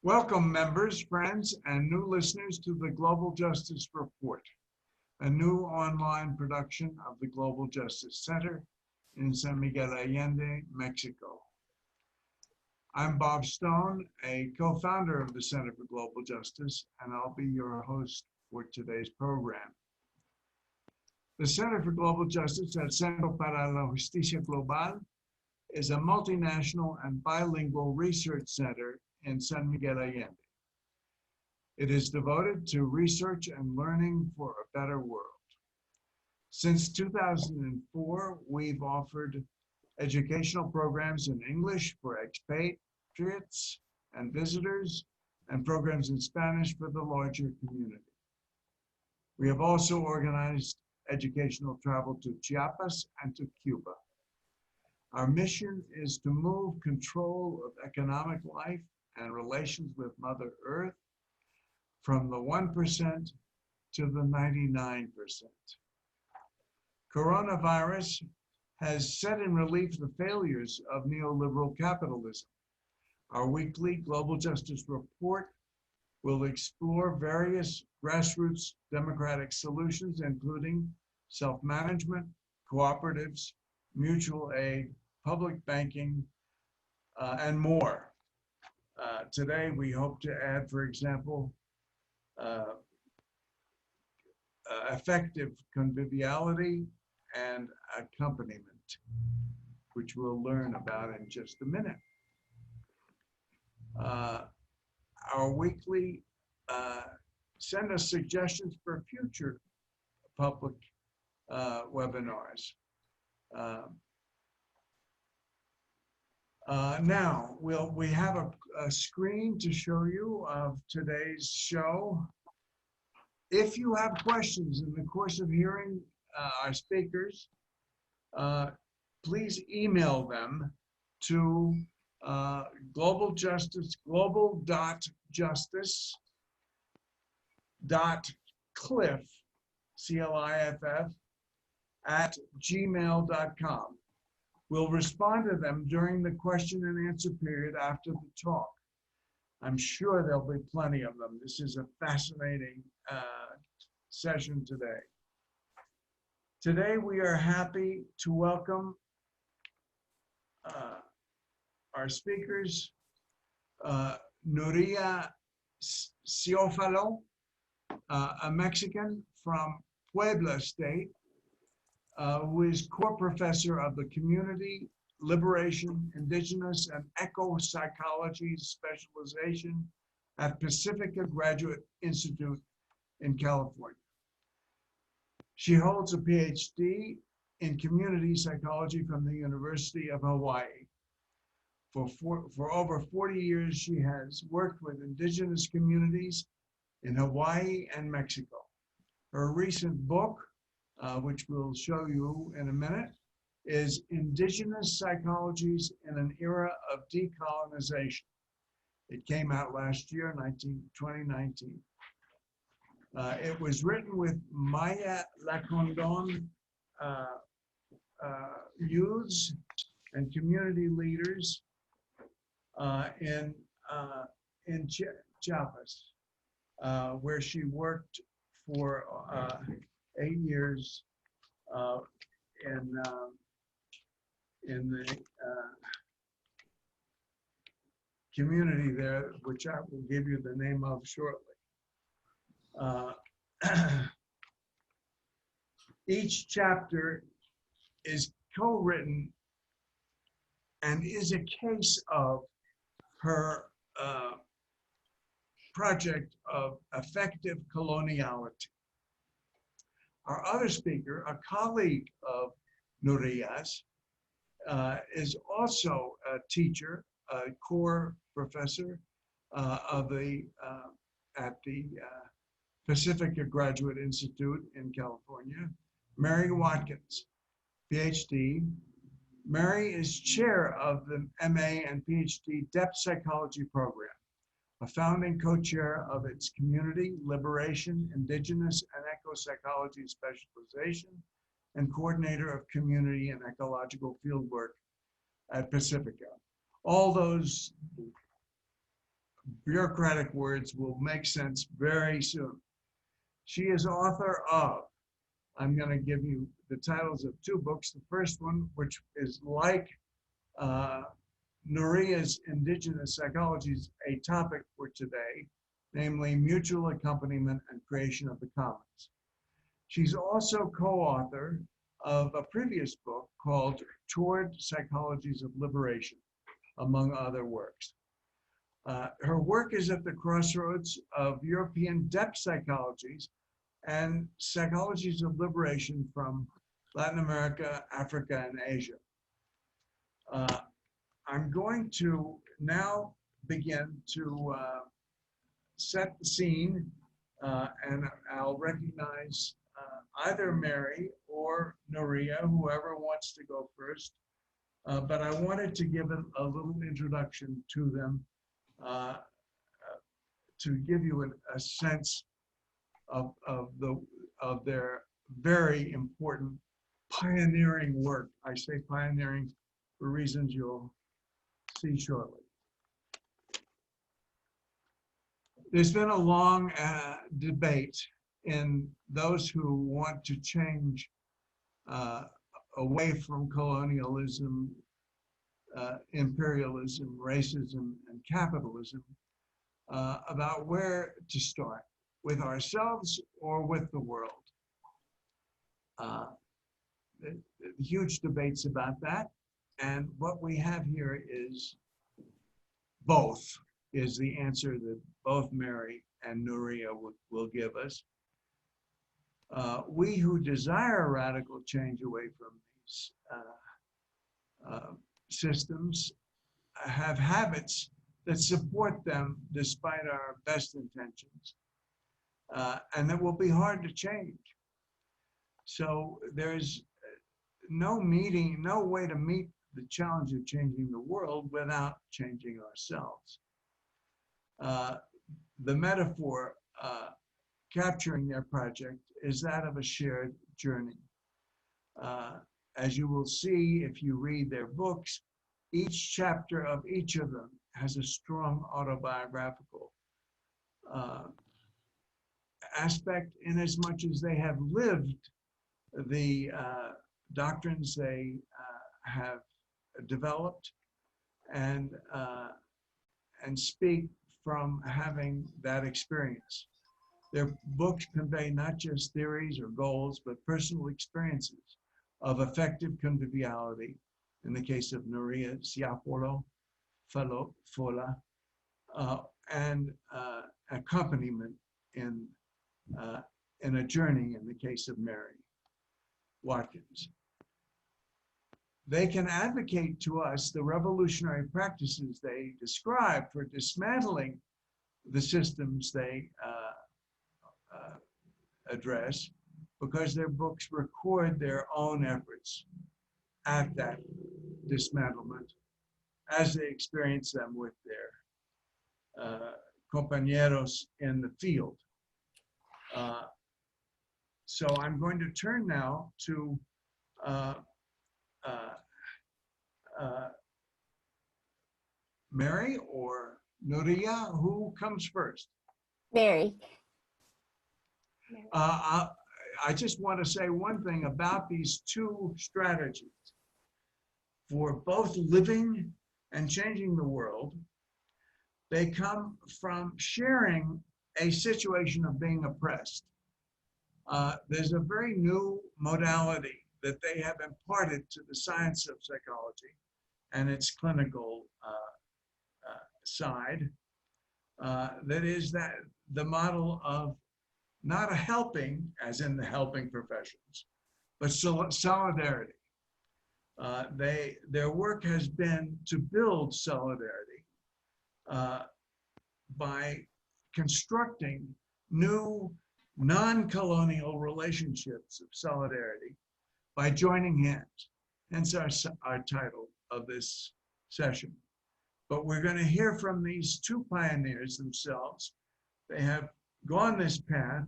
Welcome, members, friends, and new listeners to the Global Justice Report, a new online production of the Global Justice Center in San Miguel Allende, Mexico. I'm Bob Stone, a co-founder of the Center for Global Justice, and I'll be your host for today's program. The Center for Global Justice at Centro para la Justicia Global is a multinational and bilingual research center in San Miguel Allende. It is devoted to research and learning for a better world. Since 2004, we've offered educational programs in English for expatriates and visitors, and programs in Spanish for the larger community. We have also organized educational travel to Chiapas and to Cuba. Our mission is to move control of economic life and relations with Mother Earth from the 1% to the 99%. Coronavirus has set in relief the failures of neoliberal capitalism. Our weekly Global Justice Report will explore various grassroots democratic solutions, including self-management, cooperatives, mutual aid, public banking, and more. Today, we hope to add, for example, affective conviviality and accompaniment, which we'll learn about in just a minute. Our weekly, send us suggestions for future public webinars. Now, we have a screen to show you of today's show. If you have questions in the course of hearing our speakers, please email them to global.justice.cliff, C-L-I-F-F, @gmail.com. We'll respond to them during the question and answer period after the talk. I'm sure there'll be plenty of them. This is a fascinating session today. Today we are happy to welcome our speakers, Nuria Ciofalo, a Mexican from Puebla State, who is core professor of the Community, Liberation, Indigenous, and Ecopsychology specialization at Pacifica Graduate Institute in California. She holds a PhD in community psychology from the University of Hawaii. For over 40 years, she has worked with indigenous communities in Hawaii and Mexico. Her recent book, which we'll show you in a minute, is Indigenous Psychologies in an Era of Decolonization. It came out last year, 2019. It was written with Maya Lacandon youths and community leaders in Chiapas, where she worked for 8 years in the community there, which I will give you the name of shortly. Each chapter is co-written and is a case of her project of affective coloniality. Our other speaker, a colleague of Nuria's, is also a teacher, a core professor at the Pacifica Graduate Institute in California, Mary Watkins, PhD. Mary is chair of the MA and PhD Depth Psychology program, a founding co-chair of its Community, Liberation, Indigenous, and Ecopsychology specialization, and coordinator of community and ecological fieldwork at Pacifica. All those bureaucratic words will make sense very soon. She is author of, I'm going to give you the titles of two books. The first one, which is like Nuria's Indigenous Psychologies, a topic for today, namely Mutual Accompaniment and Creation of the Commons. She's also co-author of a previous book called Toward Psychologies of Liberation, among other works. Her work is at the crossroads of European depth psychologies and psychologies of liberation from Latin America, Africa, and Asia. I'm going to now begin to set the scene, and I'll recognize either Mary or Nuria, whoever wants to go first. But I wanted to give a little introduction to them to give you a sense of their very important pioneering work. I say pioneering for reasons you'll see shortly. There's been a long debate in those who want to change away from colonialism, imperialism, racism, and capitalism about where to start, with ourselves or with the world. Huge debates about that. And what we have here is both, is the answer that both Mary and Nuria will give us. We who desire radical change away from these systems have habits that support them despite our best intentions, and that will be hard to change. So there's no way to meet the challenge of changing the world without changing ourselves. The metaphor capturing their project is that of a shared journey. As you will see if you read their books, each chapter of each of them has a strong autobiographical aspect, in as much as they have lived the doctrines they have developed and speak from having that experience. Their books convey not just theories or goals, but personal experiences of affective conviviality, in the case of Nuria Ciofalo, and accompaniment in a journey, in the case of Mary Watkins. They can advocate to us the revolutionary practices they describe for dismantling the systems they address, because their books record their own efforts at that dismantlement as they experience them with their compañeros in the field. So I'm going to turn now to Mary or Nuria. Who comes first? Mary. I just want to say one thing about these two strategies for both living and changing the world. They come from sharing a situation of being oppressed. There's a very new modality that they have imparted to the science of psychology and its clinical side. That is that the model of not a helping, as in the helping professions, but solidarity. Their work has been to build solidarity by constructing new non-colonial relationships of solidarity by joining hands. Hence our title of this session. But we're going to hear from these two pioneers themselves. They have gone this path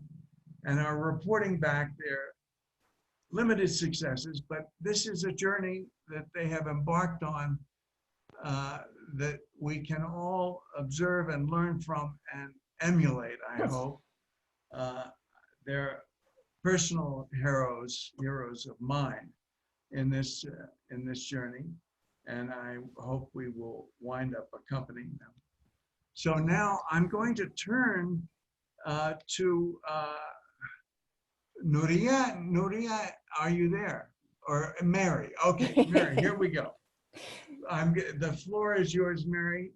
and are reporting back their limited successes, but this is a journey that they have embarked on that we can all observe and learn from and emulate, I hope. They're personal heroes of mine in this journey, and I hope we will wind up accompanying them. So now I'm going to turn to Nuria. Nuria, are you there? Or Mary? Okay, Mary, here we go. The floor is yours, Mary.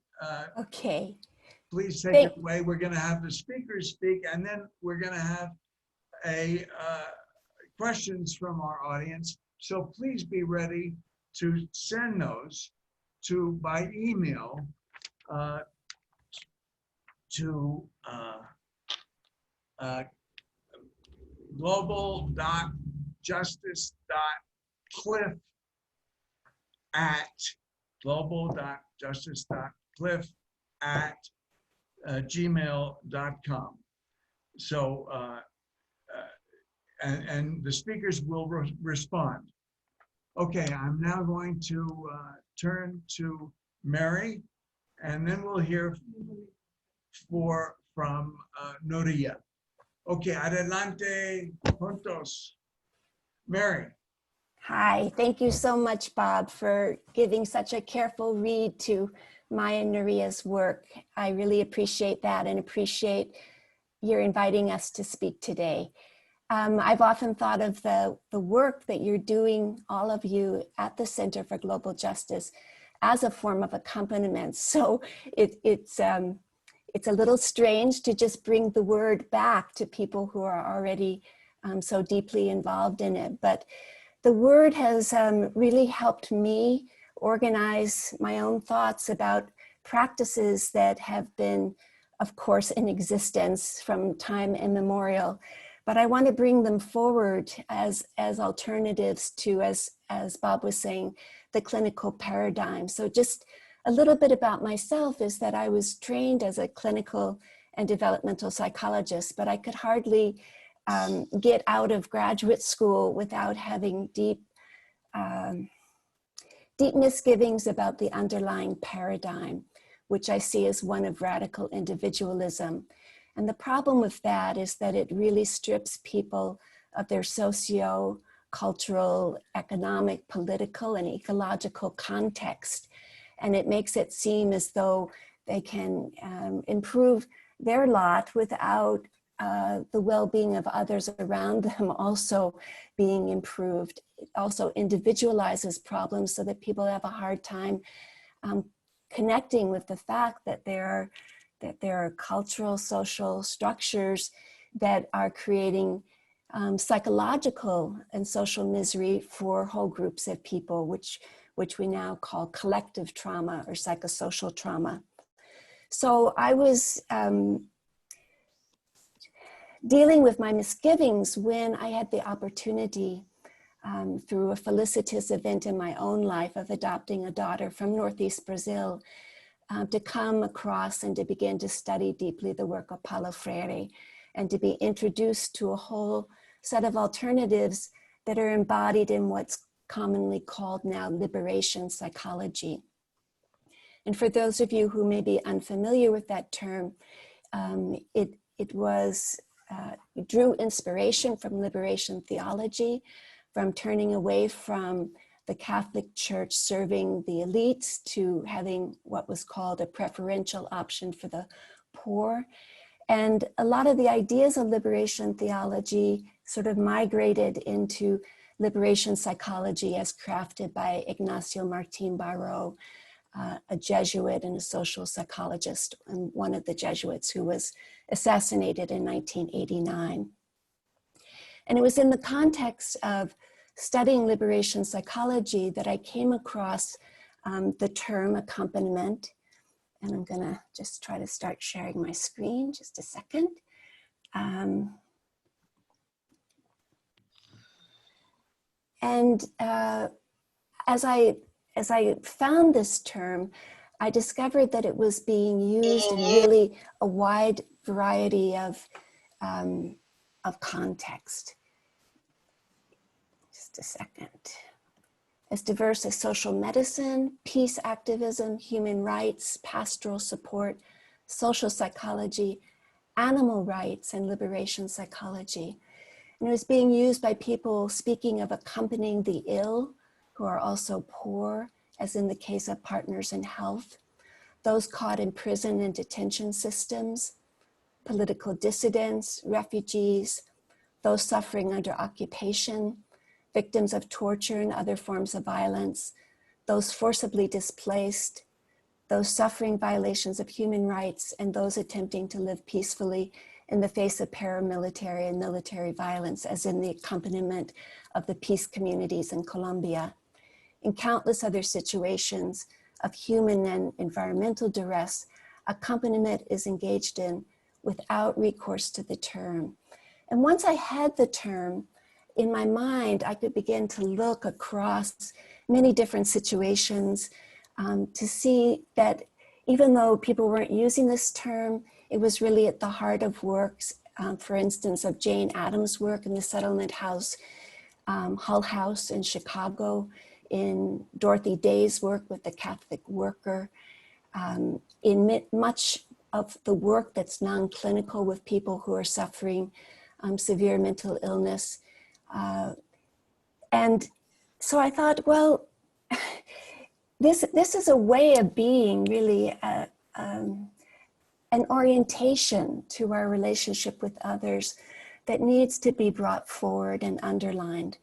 Okay. Please take it away. We're going to have the speakers speak, and then we're going to have questions from our audience. So please be ready to send those by email to global.justice.cliff@gmail.com. So, and the speakers will respond. Okay, I'm now going to turn to Mary, and then we'll hear from Nuria. Okay, adelante, juntos. Mary. Hi, thank you so much, Bob, for giving such a careful read to Maya and Nuria's work. I really appreciate that and appreciate your inviting us to speak today. I've often thought of the work that you're doing, all of you at the Center for Global Justice, as a form of accompaniment. So it's a little strange to just bring the word back to people who are already so deeply involved in it. But the word has really helped me organize my own thoughts about practices that have been, of course, in existence from time immemorial. But I want to bring them forward as alternatives to, as Bob was saying, the clinical paradigm. So just a little bit about myself is that I was trained as a clinical and developmental psychologist, but I could hardly get out of graduate school without having deep misgivings about the underlying paradigm, which I see as one of radical individualism. And the problem with that is that it really strips people of their socio-cultural, economic, political, and ecological context. And it makes it seem as though they can improve their lot without the well-being of others around them also being improved. It also individualizes problems so that people have a hard time connecting with the fact that there are cultural, social structures that are creating psychological and social misery for whole groups of people, which we now call collective trauma or psychosocial trauma. So I was dealing with my misgivings when I had the opportunity through a felicitous event in my own life of adopting a daughter from Northeast Brazil to come across and to begin to study deeply the work of Paulo Freire and to be introduced to a whole set of alternatives that are embodied in what's commonly called now liberation psychology. And for those of you who may be unfamiliar with that term, it drew inspiration from liberation theology, from turning away from the Catholic Church serving the elites to having what was called a preferential option for the poor. And a lot of the ideas of liberation theology sort of migrated into liberation psychology as crafted by Ignacio Martín Baró, a Jesuit and a social psychologist, and one of the Jesuits who was assassinated in 1989. And it was in the context of studying liberation psychology that I came across the term accompaniment. And I'm gonna just try to start sharing my screen, just a second. As I found this term, I discovered that it was being used in really a wide variety of context. Just a second. as diverse as social medicine, peace activism, human rights, pastoral support, social psychology, animal rights, and liberation psychology. And it was being used by people speaking of accompanying the ill, who are also poor, as in the case of partners in health, those caught in prison and detention systems, political dissidents, refugees, those suffering under occupation, victims of torture and other forms of violence, those forcibly displaced, those suffering violations of human rights, and those attempting to live peacefully in the face of paramilitary and military violence, as in the accompaniment of the peace communities in Colombia. In countless other situations of human and environmental duress, accompaniment is engaged in without recourse to the term. And once I had the term, in my mind, I could begin to look across many different situations to see that even though people weren't using this term, it was really at the heart of works, for instance, of Jane Addams' work in the settlement house, Hull House in Chicago, in Dorothy Day's work with the Catholic worker, in much of the work that's non-clinical with people who are suffering severe mental illness. And so I thought, well, this is a way of being, really an orientation to our relationship with others that needs to be brought forward and underlined.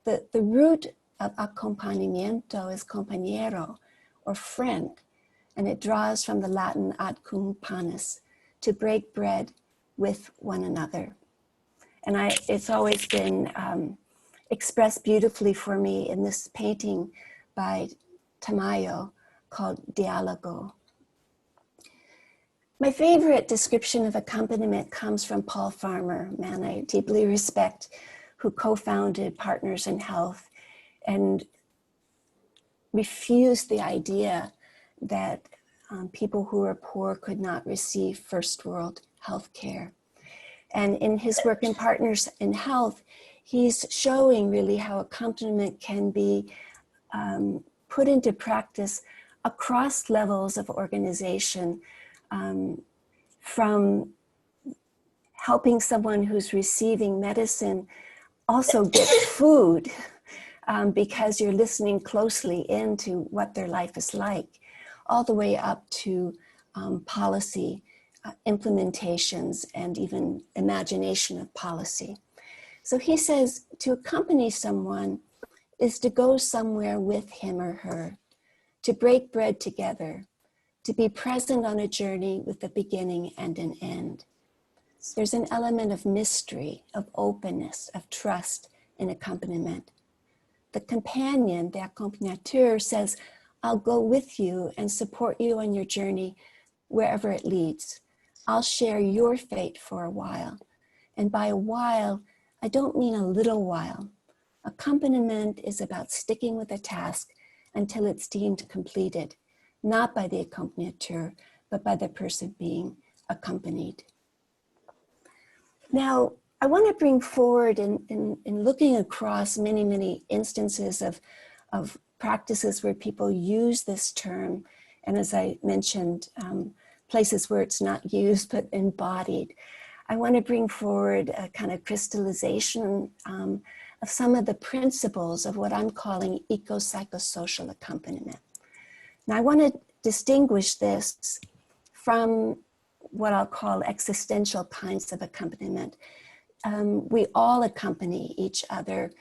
The root of accompanimiento is compañero, or friend, and it draws from the Latin ad cum panis, to break bread with one another. And it's always been expressed beautifully for me in this painting by Tamayo called Diálogo. My favorite description of accompaniment comes from Paul Farmer, a man I deeply respect, who co-founded Partners in Health and refused the idea that people who are poor could not receive first world health care. And in his work in Partners in Health, he's showing really how accompaniment can be put into practice across levels of organization, from helping someone who's receiving medicine also get food because you're listening closely into what their life is like, all the way up to policy implementations and even imagination of policy. So he says to accompany someone is to go somewhere with him or her, to break bread together, to be present on a journey with a beginning and an end. So there's an element of mystery, of openness, of trust in accompaniment. The companion, the accompagnateur, says, I'll go with you and support you on your journey wherever it leads. I'll share your fate for a while. And by a while, I don't mean a little while. Accompaniment is about sticking with a task until it's deemed completed, not by the accompagnateur, but by the person being accompanied. Now, I want to bring forward in looking across many, many instances of practices where people use this term, and as I mentioned, places where it's not used but embodied. I want to bring forward a kind of crystallization of some of the principles of what I'm calling eco-psychosocial accompaniment. Now, I want to distinguish this from what I'll call existential kinds of accompaniment. We all accompany each other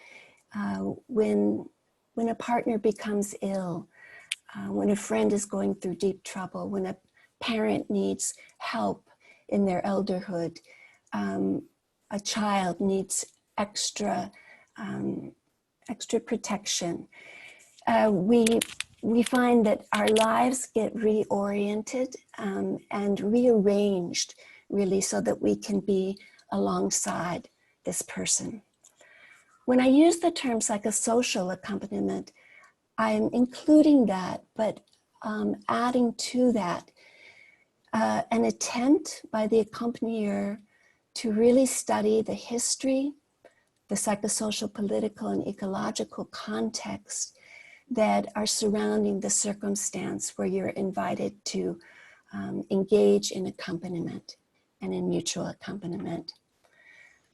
when a partner becomes ill, when a friend is going through deep trouble, when a parent needs help in their elderhood, a child needs extra protection. We find that our lives get reoriented and rearranged, really, so that we can be alongside this person. When I use the term psychosocial accompaniment, I'm including that, but adding to that an attempt by the accompanier to really study the history, the psychosocial, political, and ecological context that are surrounding the circumstance where you're invited to engage in accompaniment and in mutual accompaniment.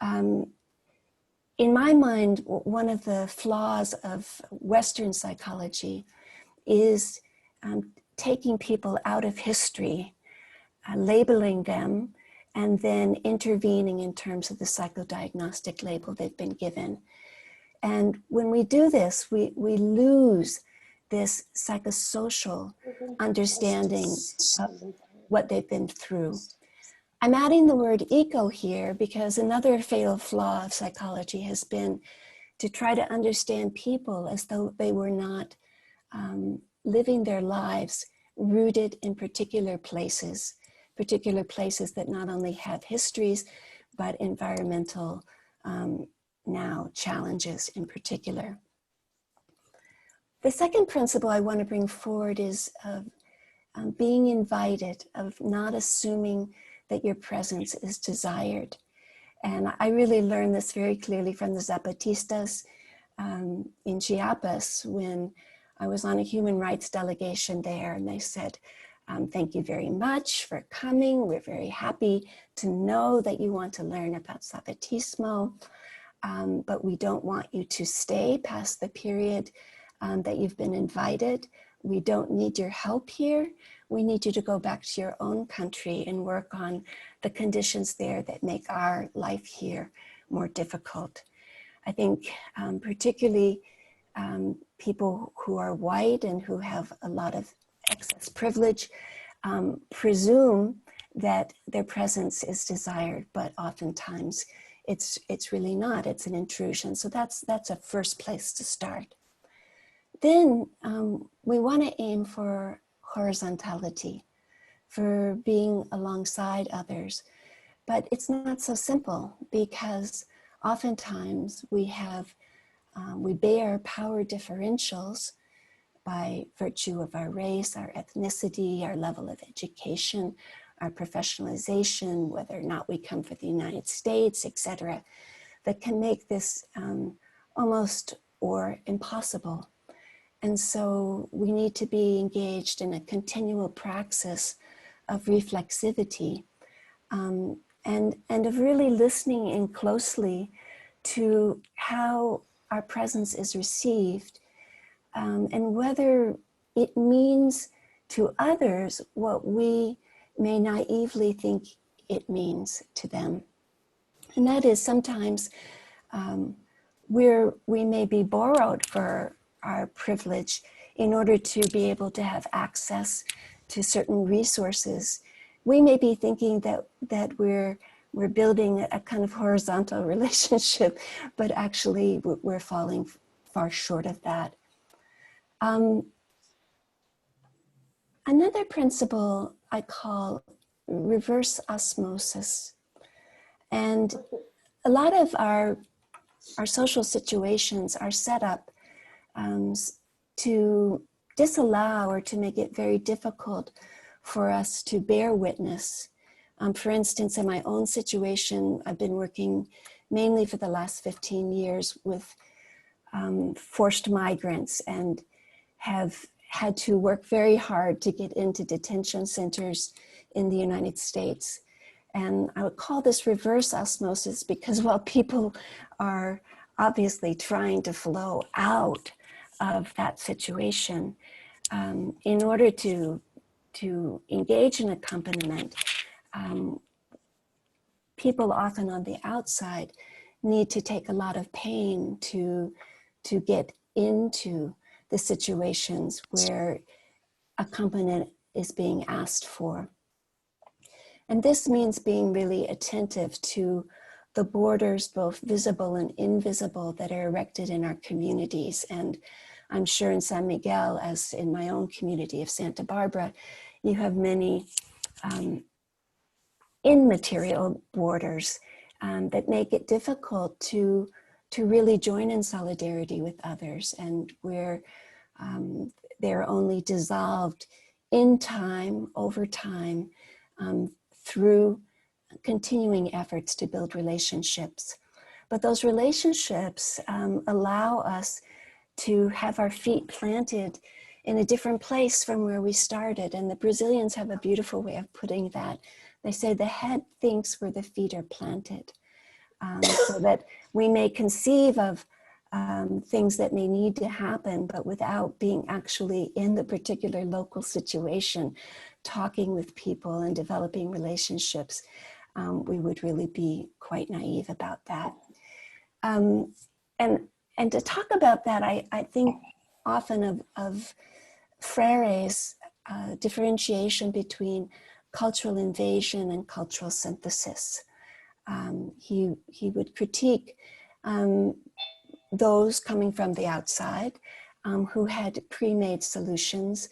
In my mind, one of the flaws of Western psychology is taking people out of history, labeling them, and then intervening in terms of the psychodiagnostic label they've been given. And when we do this, we lose this psychosocial understanding of what they've been through. I'm adding the word eco here because another fatal flaw of psychology has been to try to understand people as though they were not living their lives rooted in particular places that not only have histories, but environmental now challenges in particular. The second principle I want to bring forward is of being invited, of not assuming that your presence is desired. And I really learned this very clearly from the Zapatistas in Chiapas when I was on a human rights delegation there, and they said, thank you very much for coming. We're very happy to know that you want to learn about Zapatismo, but we don't want you to stay past the period that you've been invited. We don't need your help here. We need you to go back to your own country and work on the conditions there that make our life here more difficult. I think particularly people who are white and who have a lot of excess privilege presume that their presence is desired, but oftentimes it's really not. It's an intrusion. So that's a first place to start. Then we want to aim for horizontality, for being alongside others. But it's not so simple because oftentimes we bear power differentials by virtue of our race, our ethnicity, our level of education, our professionalization, whether or not we come from the United States, etc., that can make this almost or impossible. And so we need to be engaged in a continual praxis of reflexivity and of really listening in closely to how our presence is received and whether it means to others what we may naively think it means to them. And that is sometimes we may be borrowed for our privilege in order to be able to have access to certain resources. We may be thinking that we're building a kind of horizontal relationship, but actually we're falling far short of that. Another principle I call reverse osmosis. And a lot of our social situations are set up to disallow or to make it very difficult for us to bear witness. For instance, in my own situation, I've been working mainly for the last 15 years with forced migrants and have had to work very hard to get into detention centers in the United States. And I would call this reverse osmosis because while people are obviously trying to flow out of that situation, in order to engage in accompaniment, people often on the outside need to take a lot of pain to get into the situations where accompaniment is being asked for. And this means being really attentive to the borders, both visible and invisible, that are erected in our communities. And I'm sure in San Miguel, as in my own community of Santa Barbara, you have many immaterial borders that make it difficult to really join in solidarity with others, and where they're only dissolved in time, over time, through continuing efforts to build relationships. But those relationships allow us to have our feet planted in a different place from where we started. And the Brazilians have a beautiful way of putting that. They say the head thinks where the feet are planted, so that we may conceive of things that may need to happen, but without being actually in the particular local situation, talking with people and developing relationships. We would really be quite naive about that. And to talk about that, I think often of Freire's differentiation between cultural invasion and cultural synthesis. He would critique those coming from the outside who had pre-made solutions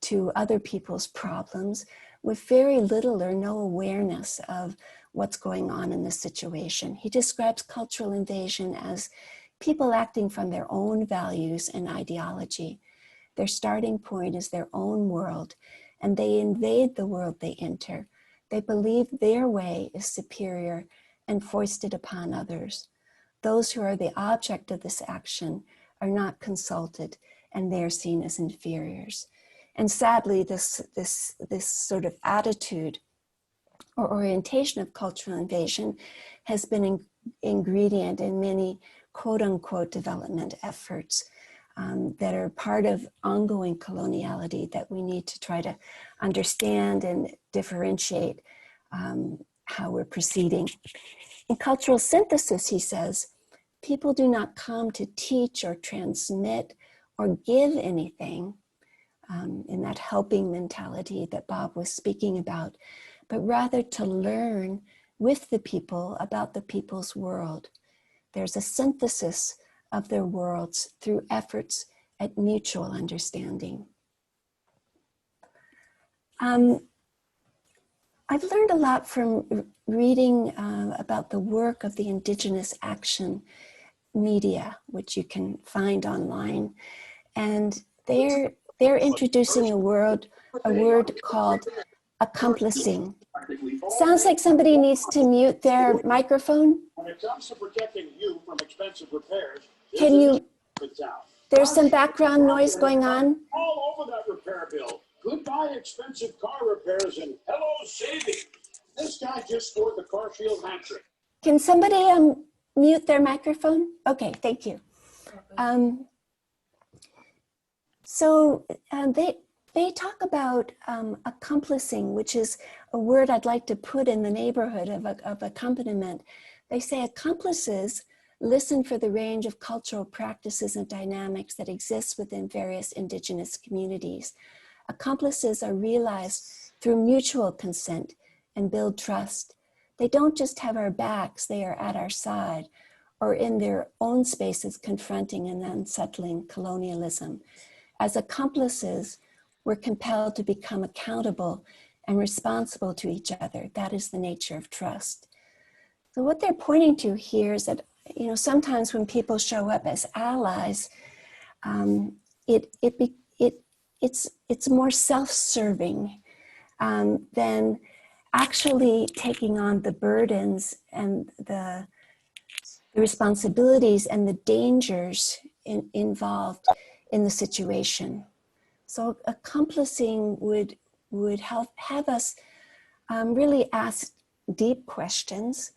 to other people's problems with very little or no awareness of what's going on in the situation. He describes cultural invasion as people acting from their own values and ideology. Their starting point is their own world, and they invade the world they enter. They believe their way is superior and foist it upon others. Those who are the object of this action are not consulted, and they're seen as inferiors. And sadly, this sort of attitude or orientation of cultural invasion has been an ingredient in many quote unquote development efforts that are part of ongoing coloniality that we need to try to understand and differentiate how we're proceeding. In cultural synthesis, he says, people do not come to teach or transmit or give anything in that helping mentality that Bob was speaking about, but rather to learn with the people about the people's world. There's a synthesis of their worlds through efforts at mutual understanding. I've learned a lot from reading about the work of the Indigenous action media, which you can find online. And they're introducing a word called accomplacing. Sounds like somebody needs to mute their microphone. When it comes to protecting you from expensive repairs, can you, there's some background noise going on. All over that repair bill. Goodbye expensive car repairs and hello saving. This guy just scored the car field hat trick. Can somebody mute their microphone? Okay, thank you. They talk about accomplacing, which is a word I'd like to put in the neighborhood of accompaniment. They say accomplices listen for the range of cultural practices and dynamics that exist within various Indigenous communities. Accomplices are realized through mutual consent and build trust. They don't just have our backs, they are at our side or in their own spaces confronting and unsettling colonialism. As accomplices, we're compelled to become accountable and responsible to each other. That is the nature of trust. So what they're pointing to here is that, you know, sometimes when people show up as allies, it's more self-serving than actually taking on the burdens and the responsibilities and the dangers involved in the situation. So accomplacing would have us really ask deep questions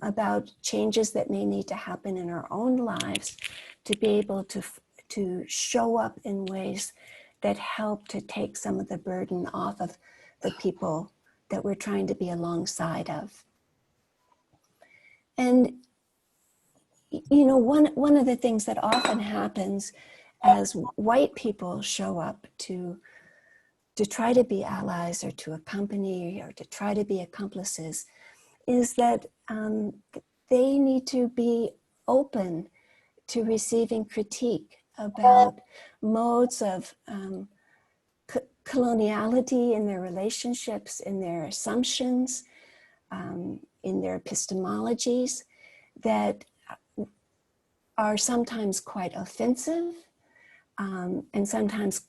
about changes that may need to happen in our own lives to be able to show up in ways that help to take some of the burden off of the people that we're trying to be alongside of. And, you know, one of the things that often happens as white people show up to try to be allies or to accompany or to try to be accomplices is that they need to be open to receiving critique about modes of coloniality in their relationships, in their assumptions, in their epistemologies that are sometimes quite offensive and sometimes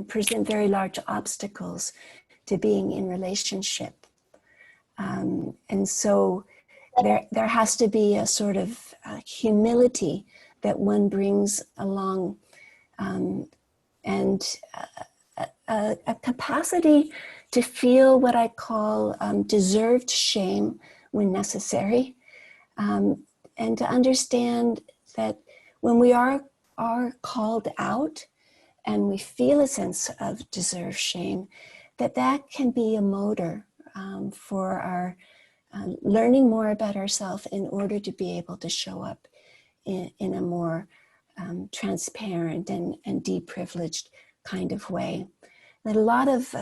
present very large obstacles to being in relationship. And so there has to be a sort of humility that one brings along, and a capacity to feel what I call deserved shame when necessary, and to understand that when we are called out and we feel a sense of deserved shame, that can be a motor for our learning more about ourselves in order to be able to show up in a more transparent and deprivileged kind of way. That a lot of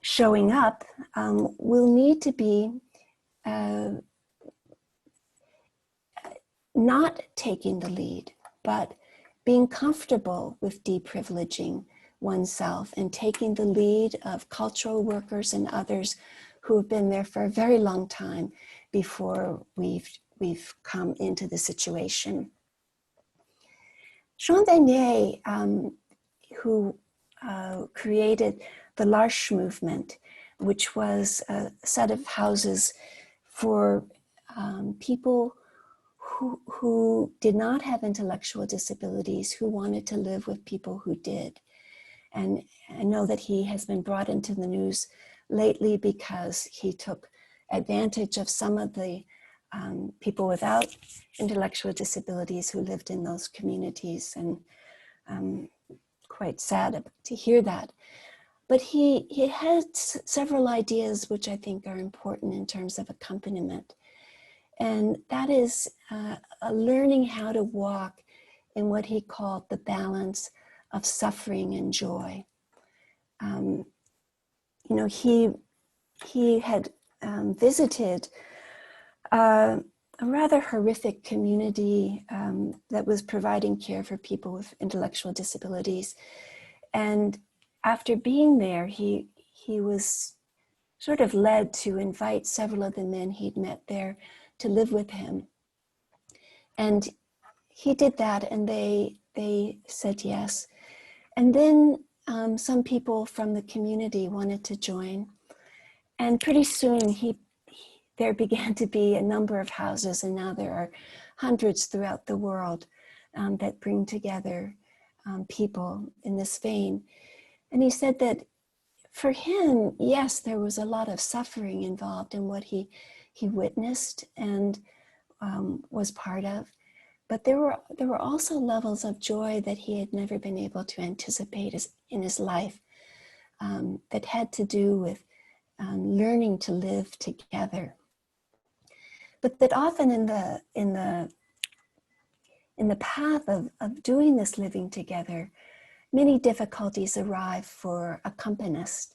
showing up will need to be not taking the lead, but being comfortable with deprivileging oneself and taking the lead of cultural workers and others who have been there for a very long time before we've come into the situation. Jean Vanier, who created the L'Arche movement, which was a set of houses for people who did not have intellectual disabilities, who wanted to live with people who did. And I know that he has been brought into the news lately because he took advantage of some of the people without intellectual disabilities who lived in those communities, and quite sad to hear that. But he had several ideas which I think are important in terms of accompaniment. And that is learning how to walk in what he called the balance of suffering and joy. You know, he had visited a rather horrific community that was providing care for people with intellectual disabilities. And after being there, he was sort of led to invite several of the men he'd met there to live with him. And he did that, and they said yes. And then some people from the community wanted to join. And pretty soon there began to be a number of houses, and now there are hundreds throughout the world that bring together people in this vein. And he said that for him, yes, there was a lot of suffering involved in what he witnessed and was part of, but there were also levels of joy that he had never been able to anticipate in his life, that had to do with learning to live together. But that often in the path of doing this living together, many difficulties arrive for accompanists.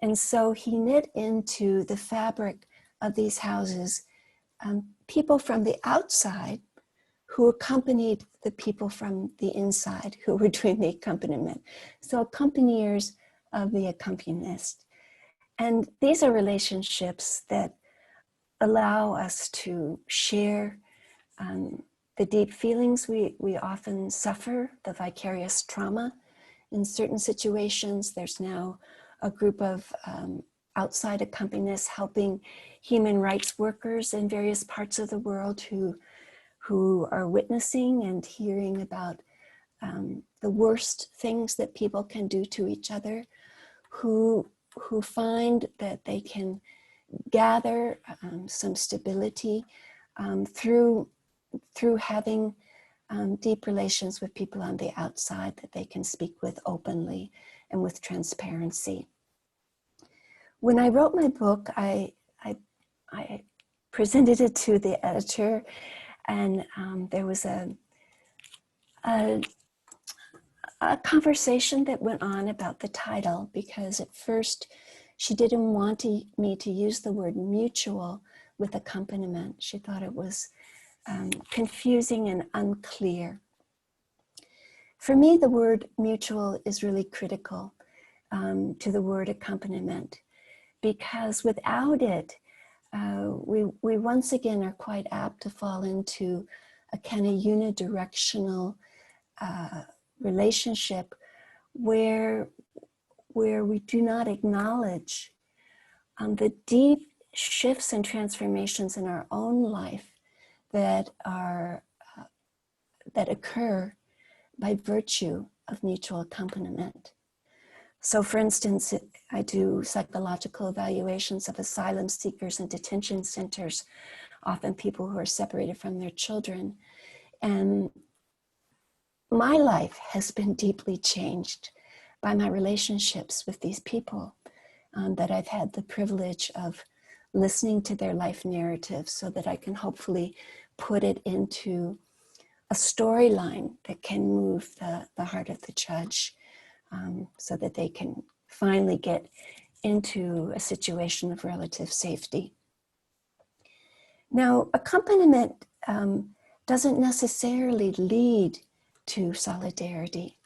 And so he knit into the fabric of these houses people from the outside who accompanied the people from the inside who were doing the accompaniment. So accompaniers of the accompanist. And these are relationships that allow us to share the deep feelings we often suffer, the vicarious trauma. In certain situations, there's now a group of outside accompanists helping human rights workers in various parts of the world who are witnessing and hearing about the worst things that people can do to each other, who find that they can gather some stability through having deep relations with people on the outside that they can speak with openly and with transparency. When I wrote my book, I presented it to the editor, and there was a conversation that went on about the title, because at first she didn't want me to use the word mutual with accompaniment. She thought it was confusing and unclear. For me, the word mutual is really critical to the word accompaniment, because without it, we once again are quite apt to fall into a kind of unidirectional relationship where we do not acknowledge the deep shifts and transformations in our own life that are that occur by virtue of mutual accompaniment. So for instance, I do psychological evaluations of asylum seekers in detention centers, often people who are separated from their children. And my life has been deeply changed by my relationships with these people, that I've had the privilege of listening to their life narratives so that I can hopefully put it into a storyline that can move the heart of the judge, so that they can finally get into a situation of relative safety. Now, accompaniment doesn't necessarily lead to solidarity,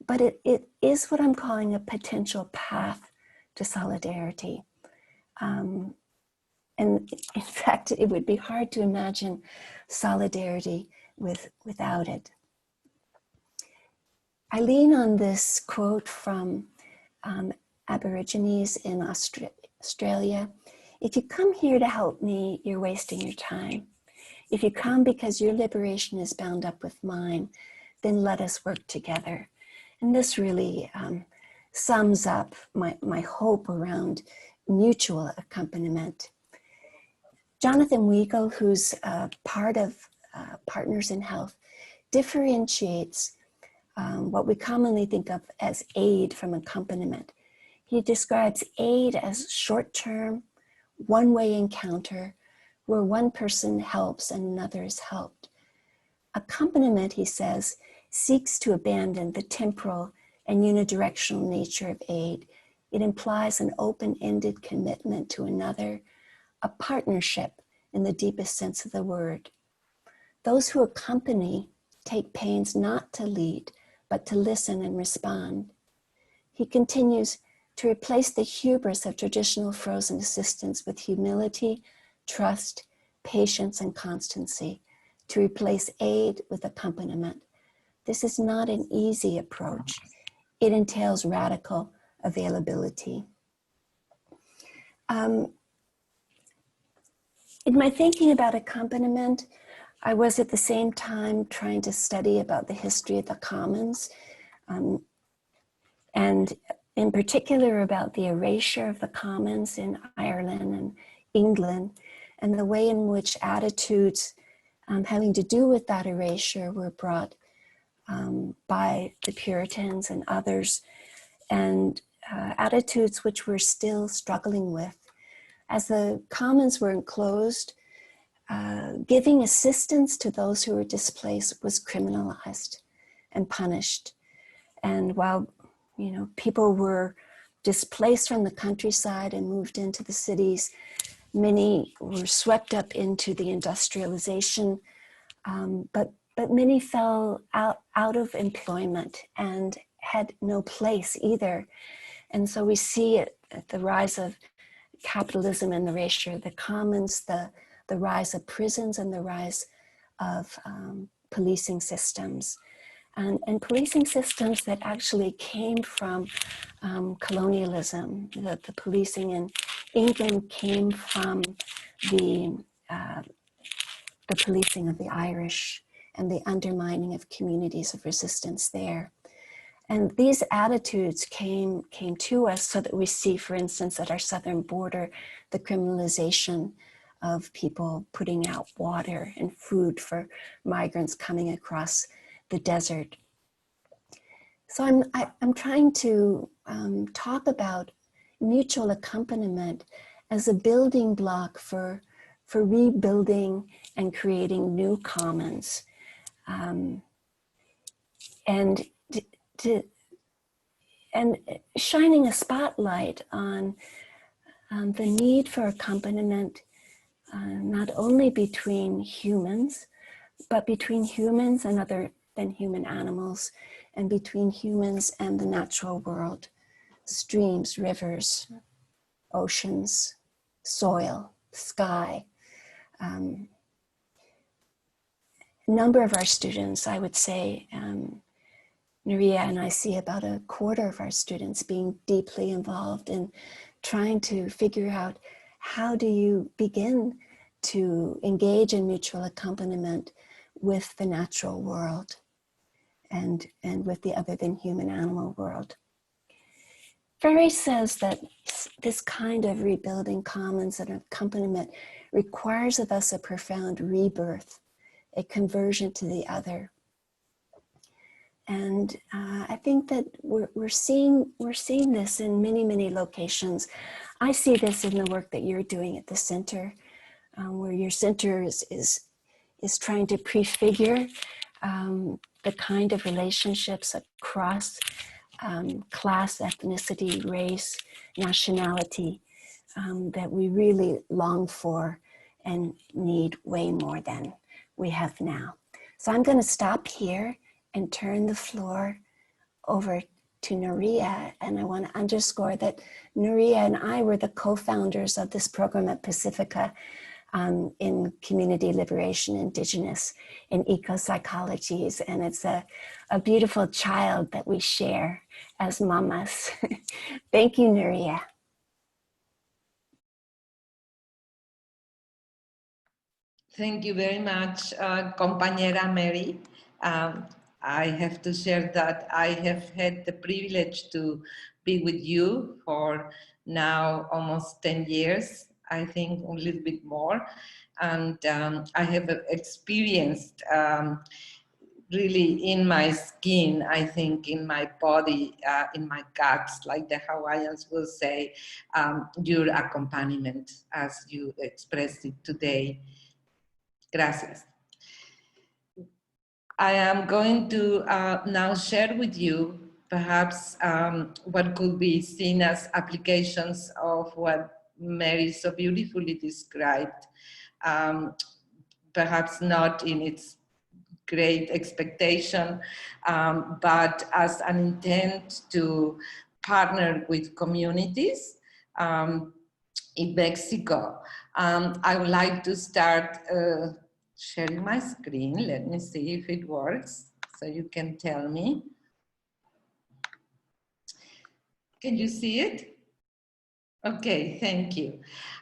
but it is what I'm calling a potential path to solidarity. And in fact, it would be hard to imagine solidarity without it. I lean on this quote from Aborigines in Australia. If you come here to help me, you're wasting your time. If you come because your liberation is bound up with mine, then let us work together. And this really sums up my hope around mutual accompaniment. Jonathan Weigel, who's part of Partners in Health, differentiates what we commonly think of as aid from accompaniment. He describes aid as short-term, one-way encounter where one person helps and another is helped. Accompaniment, he says, seeks to abandon the temporal and unidirectional nature of aid. It implies an open-ended commitment to another, a partnership in the deepest sense of the word. Those who accompany take pains not to lead, but to listen and respond. He continues to replace the hubris of traditional frozen assistance with humility, trust, patience, and constancy, to replace aid with accompaniment. This is not an easy approach. It entails radical availability. In my thinking about accompaniment, I was at the same time trying to study about the history of the commons, and in particular about the erasure of the commons in Ireland and England, and the way in which attitudes having to do with that erasure were brought by the Puritans and others, and attitudes which we're still struggling with. As the commons were enclosed, giving assistance to those who were displaced was criminalized and punished. And while people were displaced from the countryside and moved into the cities, many were swept up into the industrialization, but many fell out of employment and had no place either. And so we see it at the rise of capitalism and the erasure of the commons, the rise of prisons and the rise of policing systems. And policing systems that actually came from colonialism. The policing in England came from the policing of the Irish and the undermining of communities of resistance there. And these attitudes came to us so that we see, for instance, at our southern border, the criminalization of people putting out water and food for migrants coming across the desert. So I'm trying to talk about mutual accompaniment as a building block for rebuilding and creating new commons, and shining a spotlight on the need for accompaniment, not only between humans, but between humans and other than human animals, and between humans and the natural world, streams, rivers, oceans, soil, sky. A number of our students, I would say, Nuria and I see about a quarter of our students being deeply involved in trying to figure out how do you begin to engage in mutual accompaniment with the natural world and with the other than human animal world. Ferry says that this kind of rebuilding commons and accompaniment requires of us a profound rebirth, a conversion to the other. And I think that we're seeing this in many, many locations. I see this in the work that you're doing at the center, where your center is trying to prefigure the kind of relationships across class, ethnicity, race, nationality that we really long for and need way more than we have now. So I'm going to stop here and turn the floor over to Nuria. And I want to underscore that Nuria and I were the co-founders of this program at Pacifica in community liberation, Indigenous, in ecopsychologies. And it's a beautiful child that we share as mamas. Thank you, Nuria. Thank you very much, compañera Mary. I have to share that I have had the privilege to be with you for now almost 10 years, I think a little bit more. And I have experienced really in my skin, I think in my body, in my guts, like the Hawaiians will say, your accompaniment as you expressed it today. Gracias. I am going to now share with you perhaps what could be seen as applications of what Mary so beautifully described, perhaps not in its great expectation, but as an intent to partner with communities in Mexico. I would like to start sharing my screen. Let me see if it works, so you can tell me. Can you see it? Okay, thank you.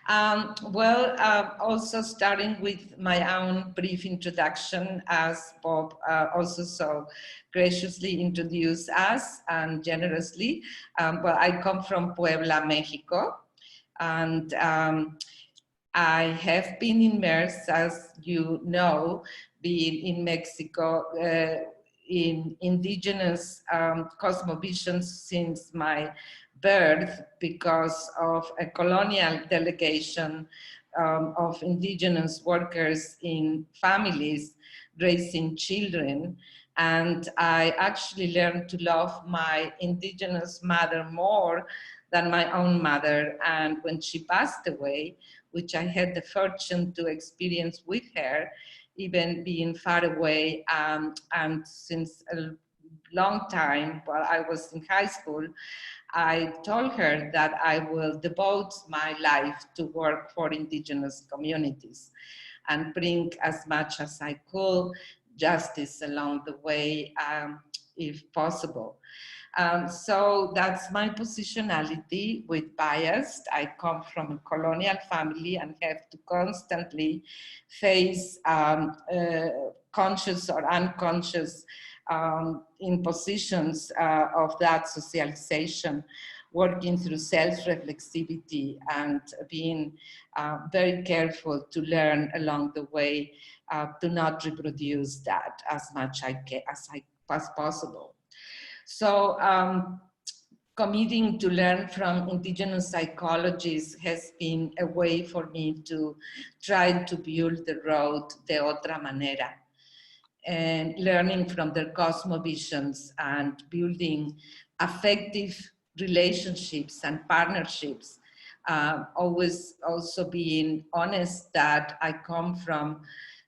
Also starting with my own brief introduction, as Bob also so graciously introduced us and generously. I come from Puebla, Mexico, and I have been immersed, as you know, being in Mexico, in indigenous cosmovisions since my birth, because of a colonial delegation of indigenous workers in families raising children. And I actually learned to love my indigenous mother more than my own mother. And when she passed away, which I had the fortune to experience with her, even being far away, and since a long time, while I was in high school, I told her that I will devote my life to work for indigenous communities and bring as much as I could justice along the way, if possible. So that's my positionality with bias. I come from a colonial family and have to constantly face conscious or unconscious impositions of that socialization, working through self-reflexivity and being very careful to learn along the way to not reproduce that as much as possible. So committing to learn from indigenous psychologies has been a way for me to try to build the road de otra manera, and learning from their cosmovisions and building affective relationships and partnerships. Always also being honest that I come from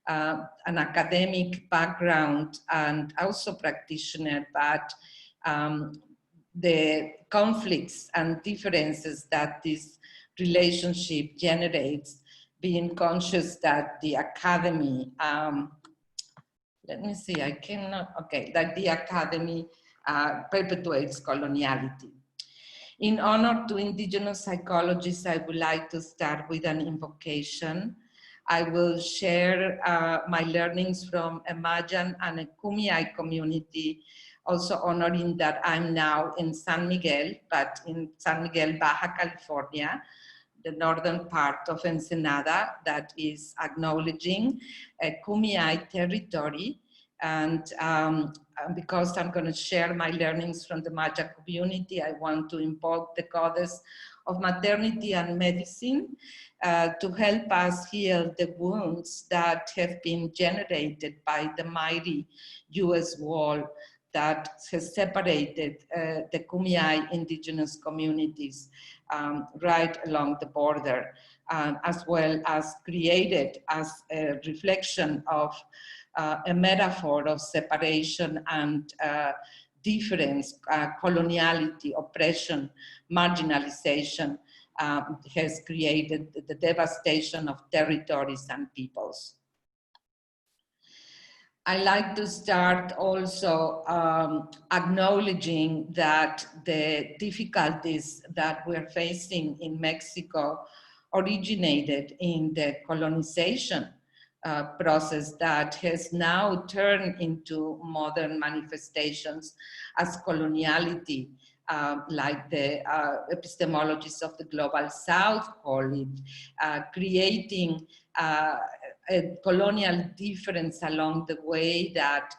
an academic background and also practitioner, but the conflicts and differences that this relationship generates, being conscious that the academy, let me see, I cannot, okay, that the academy perpetuates coloniality. In honor to indigenous psychologists, I would like to start with an invocation I will share my learnings from a Mayan and a Kumeyaay community, also honoring that I'm now in San Miguel, but in San Miguel, Baja California, the northern part of Ensenada, that is acknowledging a Kumeyaay territory. And because I'm going to share my learnings from the Maya community, I want to invoke the goddess of maternity and medicine to help us heal the wounds that have been generated by the mighty US wall that has separated the Kumeyaay indigenous communities right along the border, as well as created as a reflection of a metaphor of separation and difference, coloniality, oppression, marginalization has created the devastation of territories and peoples. I like to start also acknowledging that the difficulties that we're facing in Mexico originated in the colonization process that has now turned into modern manifestations as coloniality, like the epistemologists of the Global South call it, creating a colonial difference along the way that,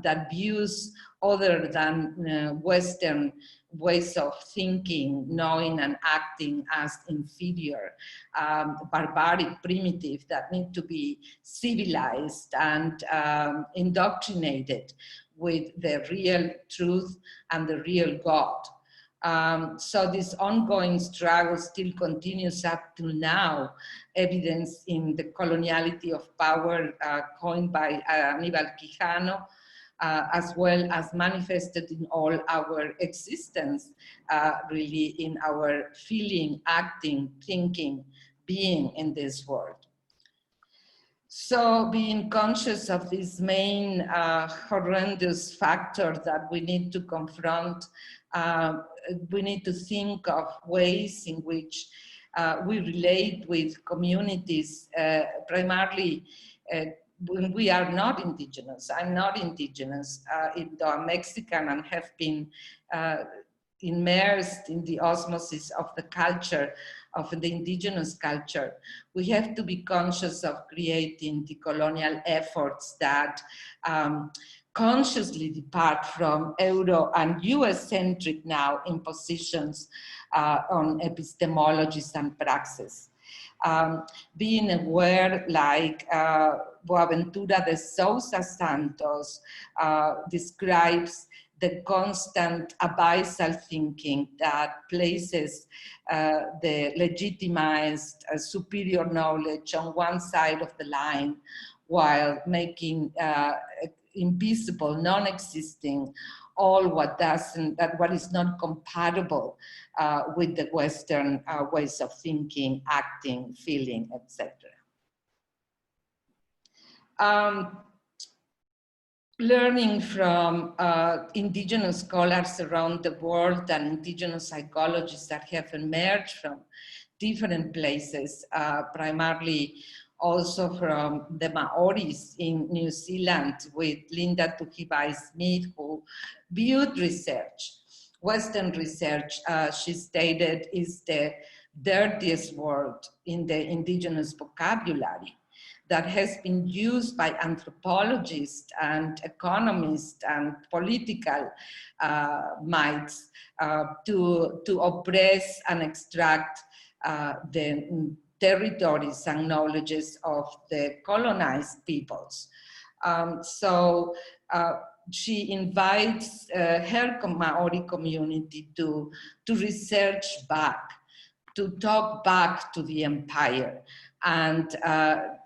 that views other than Western ways of thinking, knowing and acting as inferior, barbaric, primitive, that need to be civilized and indoctrinated with the real truth and the real God. So this ongoing struggle still continues up to now, evidence in the coloniality of power coined by Aníbal Quijano, as well as manifested in all our existence, really in our feeling, acting, thinking, being in this world. So being conscious of this main horrendous factor that we need to confront, we need to think of ways in which we relate with communities, primarily when we are not indigenous. I'm not indigenous, though I'm Mexican and have been immersed in the osmosis of the culture, of the indigenous culture. We have to be conscious of creating decolonial efforts that consciously depart from Euro and US-centric now impositions on epistemologies and praxis. Being aware, like Boaventura de Sousa Santos describes, the constant abyssal thinking that places the legitimized superior knowledge on one side of the line, while making invisible, non-existing, all what doesn't, that what is not compatible with the Western ways of thinking, acting, feeling, etc. Learning from indigenous scholars around the world and indigenous psychologists that have emerged from different places, primarily also from the Maoris in New Zealand with Linda Tuhibai-Smith, who viewed research, Western research, she stated, is the dirtiest word in the indigenous vocabulary, that has been used by anthropologists and economists and political minds to oppress and extract the territories and knowledges of the colonized peoples. So she invites her Maori community to research back, to talk back to the empire, and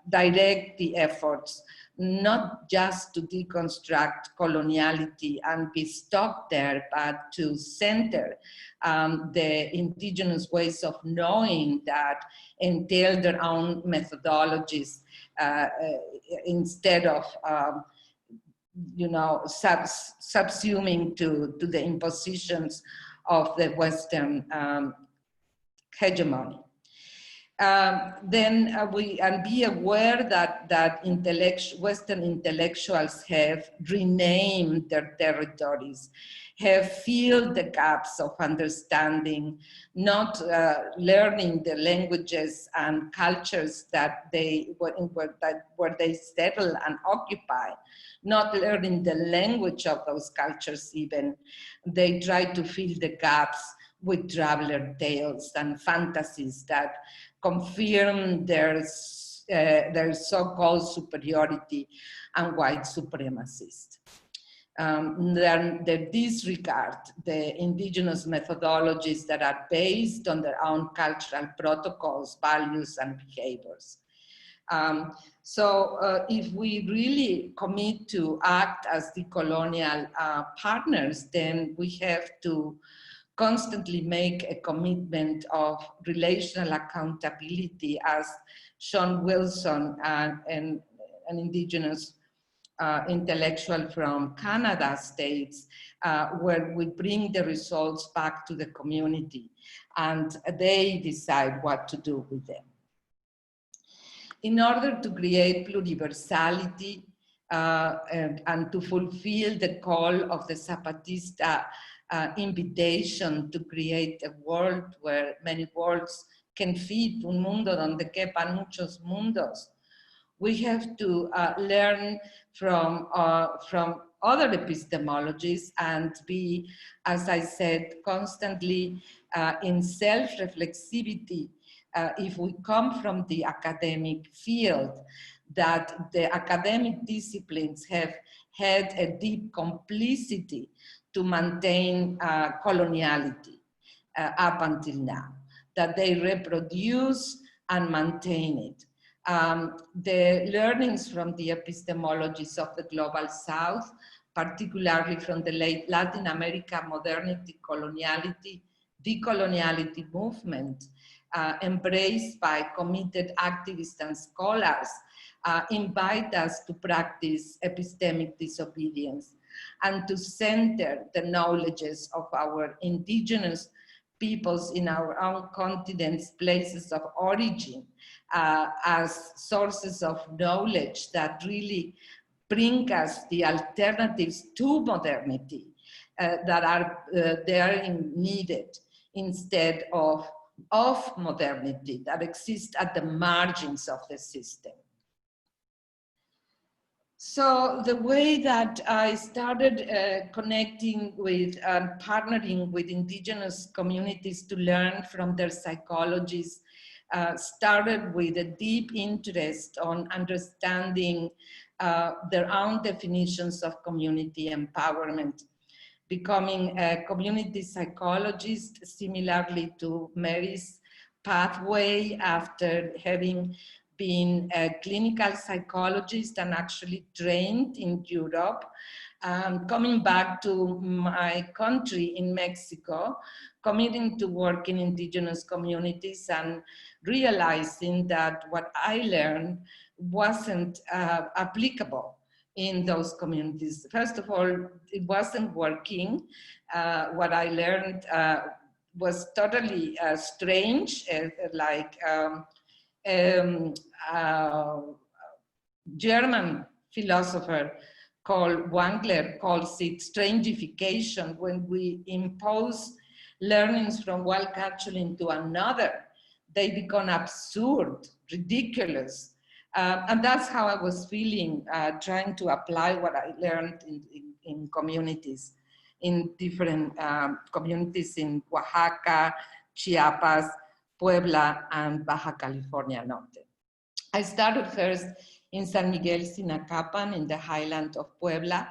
direct the efforts, not just to deconstruct coloniality and be stuck there, but to center the indigenous ways of knowing that entail their own methodologies instead of you know, subsuming to the impositions of the Western hegemony. Then we be aware that Western intellectuals have renamed their territories, have filled the gaps of understanding, not learning the languages and cultures that where they settle and occupy, not learning the language of those cultures even. They try to fill the gaps with traveler tales and fantasies that confirm their so-called superiority and white supremacist. Then they disregard the indigenous methodologies that are based on their own cultural protocols, values, and behaviors. So if we really commit to act as decolonial partners, then we have to constantly make a commitment of relational accountability, as Sean Wilson, an Indigenous intellectual from Canada, states, where we bring the results back to the community and they decide what to do with them. In order to create pluriversality and to fulfill the call of the Zapatista invitation to create a world where many worlds can fit, un mundo donde quepan muchos mundos, we have to learn from other epistemologies and be, as I said, constantly in self-reflexivity. If we come from the academic field, that the academic disciplines have had a deep complicity to maintain coloniality up until now, that they reproduce and maintain it. The learnings from the epistemologies of the Global South, particularly from the late Latin America modernity coloniality, decoloniality movement, embraced by committed activists and scholars, invite us to practice epistemic disobedience and to center the knowledges of our indigenous peoples in our own continents, places of origin, as sources of knowledge that really bring us the alternatives to modernity that are there needed, instead of modernity that exists at the margins of the system. So the way that I started connecting with and partnering with indigenous communities to learn from their psychologies started with a deep interest on understanding their own definitions of community empowerment, becoming a community psychologist, similarly to Mary's pathway after having been a clinical psychologist and actually trained in Europe. Coming back to my country in Mexico, committing to work in indigenous communities and realizing that what I learned wasn't applicable in those communities. First of all, it wasn't working. What I learned was totally strange, like German philosopher called Wangler calls it strangification, when we impose learnings from one culture into another. They become absurd, ridiculous. And that's how I was feeling, trying to apply what I learned in communities, in different communities in Oaxaca, Chiapas, Puebla, and Baja California Norte. I started first in San Miguel Sinacapan in the highland of Puebla,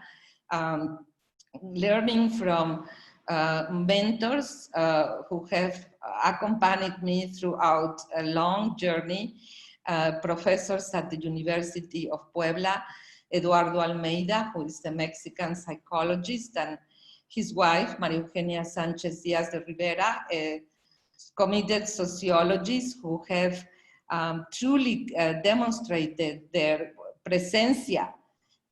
learning from mentors who have accompanied me throughout a long journey, professors at the University of Puebla, Eduardo Almeida, who is a Mexican psychologist, and his wife, Maria Eugenia Sanchez Diaz de Rivera, a committed sociologists who have truly demonstrated their presencia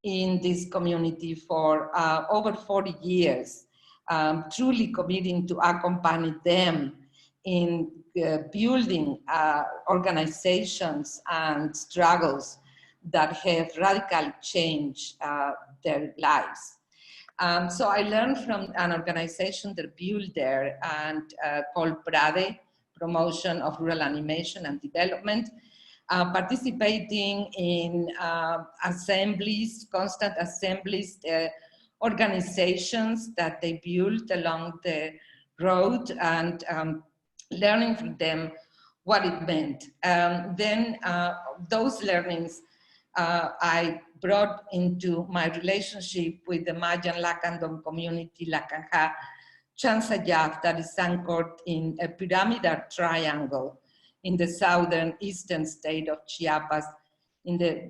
in this community for over 40 years, truly committing to accompany them in building organizations and struggles that have radically changed their lives. So I learned from an organization that built there and called PRADE, Promotion of Rural Animation and Development, participating in assemblies, constant assemblies, organizations that they built along the road, and learning from them what it meant. Then those learnings I brought into my relationship with the Mayan Lacandon community, Lacanja Chansayaf, that is anchored in a pyramidal triangle in the southern eastern state of Chiapas, in the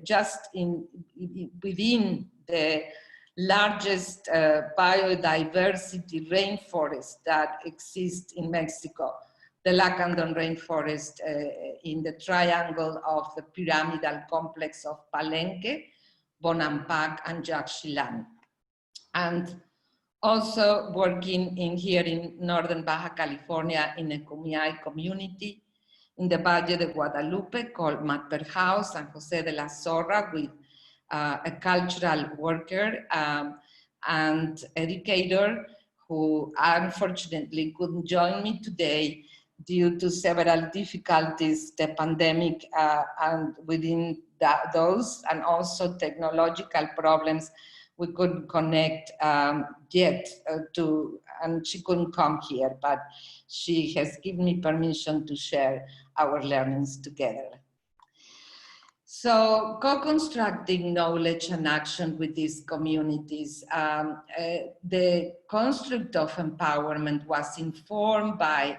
within the largest biodiversity rainforest that exists in Mexico, the Lacandon Rainforest in the triangle of the pyramidal complex of Palenque, Bonampak, and Yaxchilan. And also working here in northern Baja California in a Kumeyaay community in the Valle de Guadalupe called Matper House, San Jose de la Zorra, with a cultural worker and educator who unfortunately couldn't join me today due to several difficulties, the pandemic, and within those, and also technological problems, we couldn't connect yet to, and she couldn't come here, but she has given me permission to share our learnings together. So co-constructing knowledge and action with these communities, the construct of empowerment was informed by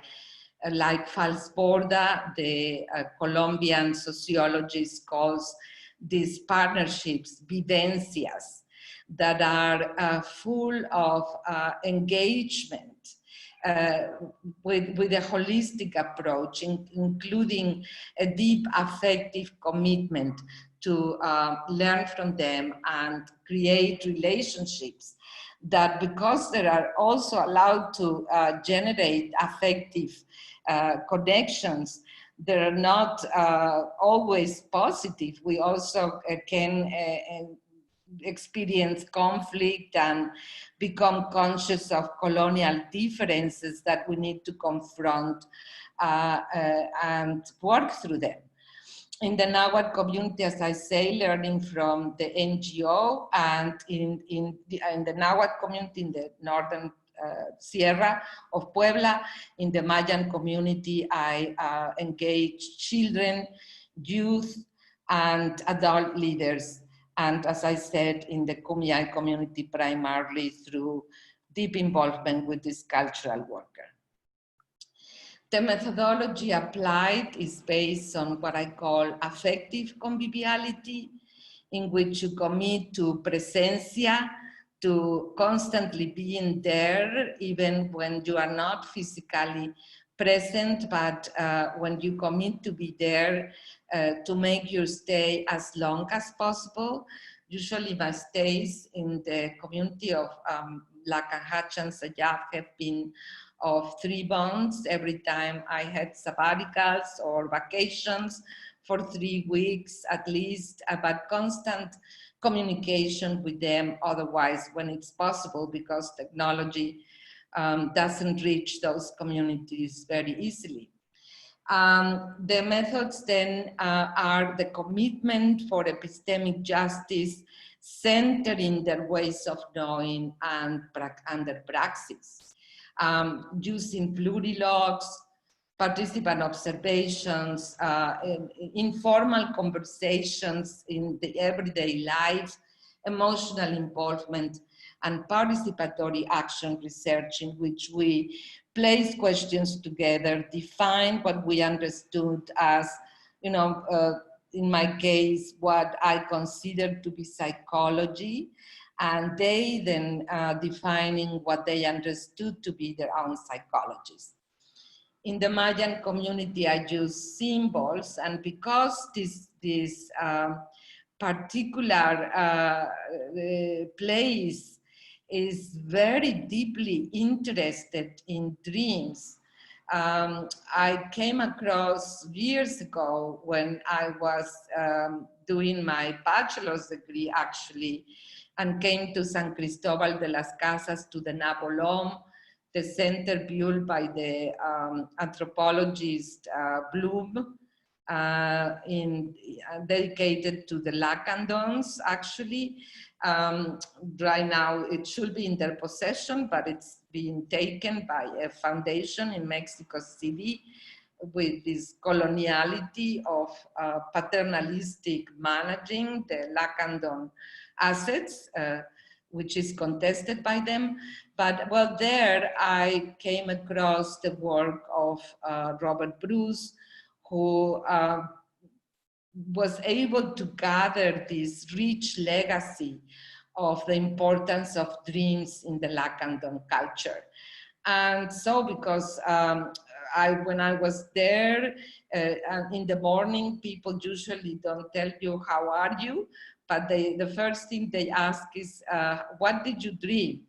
like Falsborda, the Colombian sociologist, calls these partnerships vivencias that are full of engagement with a holistic approach, including a deep affective commitment to learn from them and create relationships that, because they are also allowed to generate affective connections, they're not always positive. We also can experience conflict and become conscious of colonial differences that we need to confront and work through them. In the Nahuatl community, as I say, learning from the NGO, and in the Nahuatl community in the northern Sierra of Puebla, in the Mayan community, I engage children, youth, and adult leaders. And as I said, in the Kumeyaay community, primarily through deep involvement with this cultural worker. The methodology applied is based on what I call affective conviviality, in which you commit to presencia, to constantly being there, even when you are not physically present, but when you commit to be there, to make your stay as long as possible. Usually my stays in the community of Lacanja Chansayaf have been of 3 months. Every time I had sabbaticals or vacations for 3 weeks at least, but constant communication with them otherwise when it's possible, because technology doesn't reach those communities very easily. The methods then are the commitment for epistemic justice, centering their ways of knowing and their praxis, using plurilogs, participant observations, informal conversations in the everyday life, emotional involvement, and participatory action research, in which we place questions together, define what we understood as, in my case, what I consider to be psychology, and they then defining what they understood to be their own psychologies. In the Mayan community, I use symbols, and because this particular place is very deeply interested in dreams, I came across years ago when I was doing my bachelor's degree, actually, and came to San Cristobal de las Casas, to the Nabolom, the center built by the anthropologist Bloom, dedicated to the Lacandons, actually. Right now it should be in their possession, but it's being taken by a foundation in Mexico City with this coloniality of paternalistic managing the Lacandon assets, which is contested by them. But well, there I came across the work of Robert Bruce, who was able to gather this rich legacy of the importance of dreams in the Lacandon culture. And so because when I was there in the morning, people usually don't tell you how are you, but the first thing they ask is, what did you dream?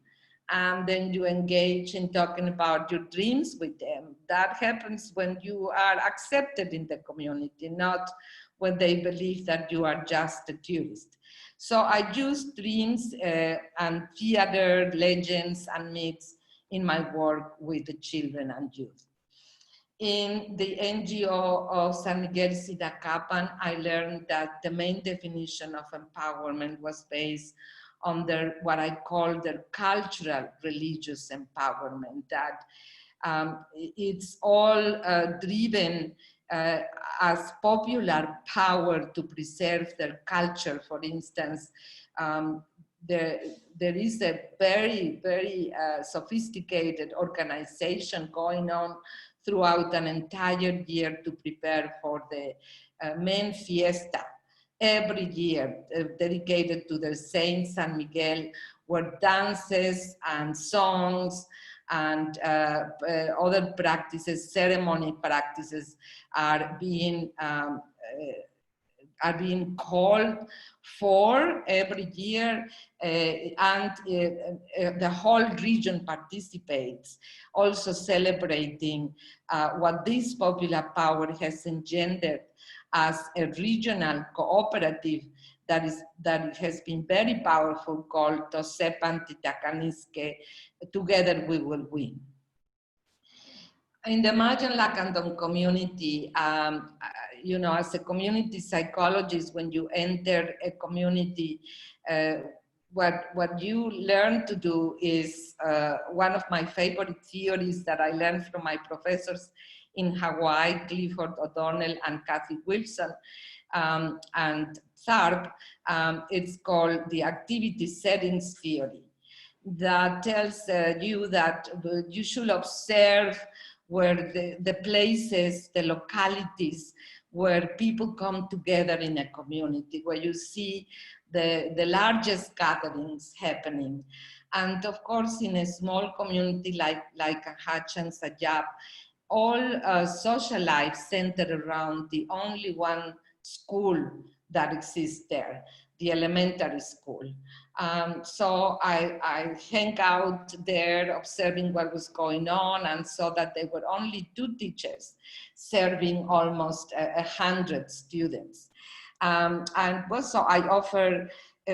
And then you engage in talking about your dreams with them. That happens when you are accepted in the community, not when they believe that you are just a tourist. So I use dreams and theater, legends and myths in my work with the children and youth. In the NGO of San Miguel Sidacapan, I learned that the main definition of empowerment was based on what I call the cultural religious empowerment, that it's all driven as popular power to preserve their culture. For instance, there is a very, very sophisticated organization going on throughout an entire year to prepare for the main fiesta every year, dedicated to the Saint San Miguel, where dances and songs and other practices, ceremony practices are being called for every year, and the whole region participates, also celebrating what this popular power has engendered as a regional cooperative that has been very powerful, called Tosepan Titacaniske, Together We Will Win. In the Mayan Lacandon community, you know, as a community psychologist, when you enter a community, what you learn to do is one of my favorite theories that I learned from my professors in Hawaii, Clifford O'Donnell and Kathy Wilson, and Tharp. It's called the activity settings theory, that tells you that you should observe where the places, the localities where people come together in a community, where you see the largest gatherings happening. And of course, in a small community like Hatch and Sayab, all social life centered around the only one school that exists there, the elementary school. So I hang out there observing what was going on, and saw that there were only 2 teachers serving almost 100 students. And also I offer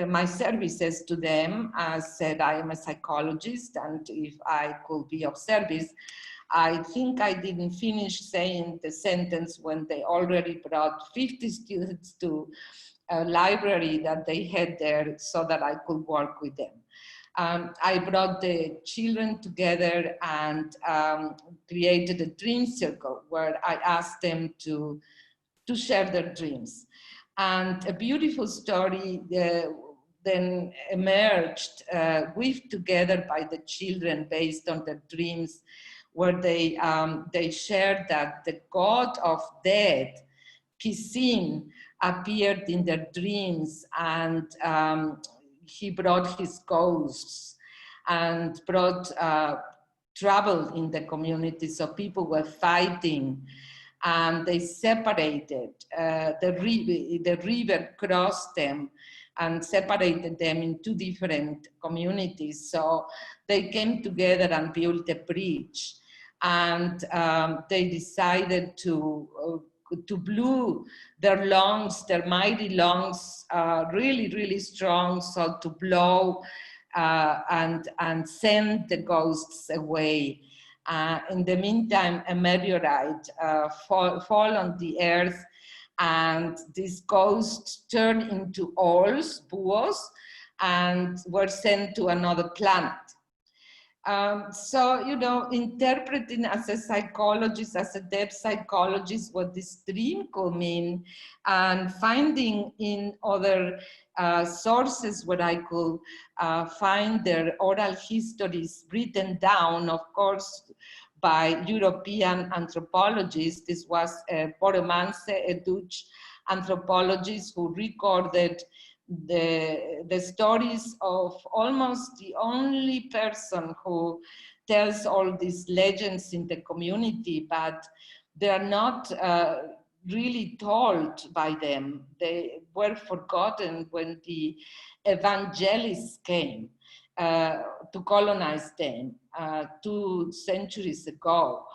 my services to them. As said, I am a psychologist, and if I could be of service, I think I didn't finish saying the sentence when they already brought 50 students to a library that they had there so that I could work with them. I brought the children together and created a dream circle where I asked them to share their dreams. And a beautiful story then emerged, weaved together by the children based on their dreams, where they shared that the god of death, Kisin, appeared in their dreams, and he brought his ghosts and brought trouble in the community. So people were fighting, and they separated. The river crossed them and separated them in 2 different communities. So they came together and built a bridge. and they decided to blow their lungs, their mighty lungs, really, really strong, so to blow and send the ghosts away. In the meantime, a meteorite fall on the earth, and these ghosts turned into owls, buos, and were sent to another planet. So, you know, interpreting as a psychologist, as a depth psychologist, what this dream could mean, and finding in other sources where I could find their oral histories written down, of course, by European anthropologists. This was Boromance, a Dutch anthropologist who recorded the stories of almost the only person who tells all these legends in the community, but they are not really told by them. They were forgotten when the evangelists came to colonize them 2 centuries ago.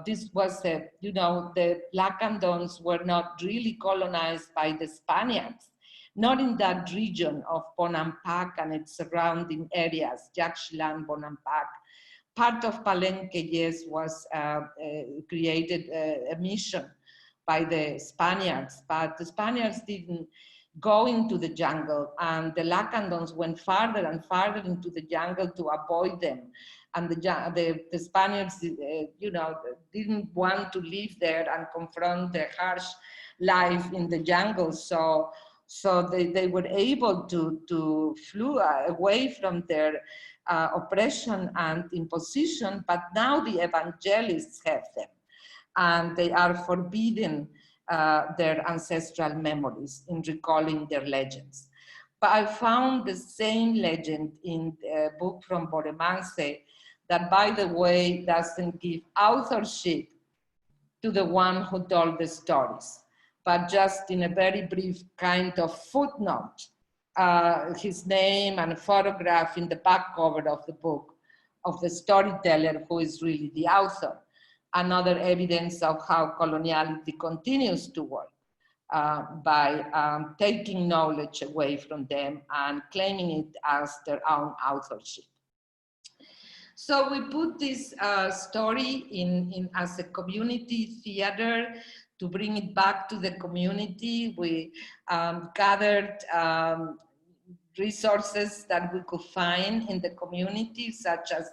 This was, you know, the Lacandons were not really colonized by the Spaniards. Not in that region of Bonampak and its surrounding areas, Yaxchilan, Bonampak. Part of Palenque, yes, was created a mission by the Spaniards, but the Spaniards didn't go into the jungle, and the Lacandons went farther and farther into the jungle to avoid them. And the Spaniards, you know, didn't want to live there and confront the harsh life in the jungle. So they were able to fly away from their oppression and imposition, but now the evangelists have them, and they are forbidden their ancestral memories in recalling their legends. But I found the same legend in a book from Boromance that, by the way, doesn't give authorship to the one who told the stories, but just in a very brief kind of footnote, his name and a photograph in the back cover of the book of the storyteller who is really the author. Another evidence of how coloniality continues to work by taking knowledge away from them and claiming it as their own authorship. So we put this story in as a community theater to bring it back to the community. We gathered resources that we could find in the community, such as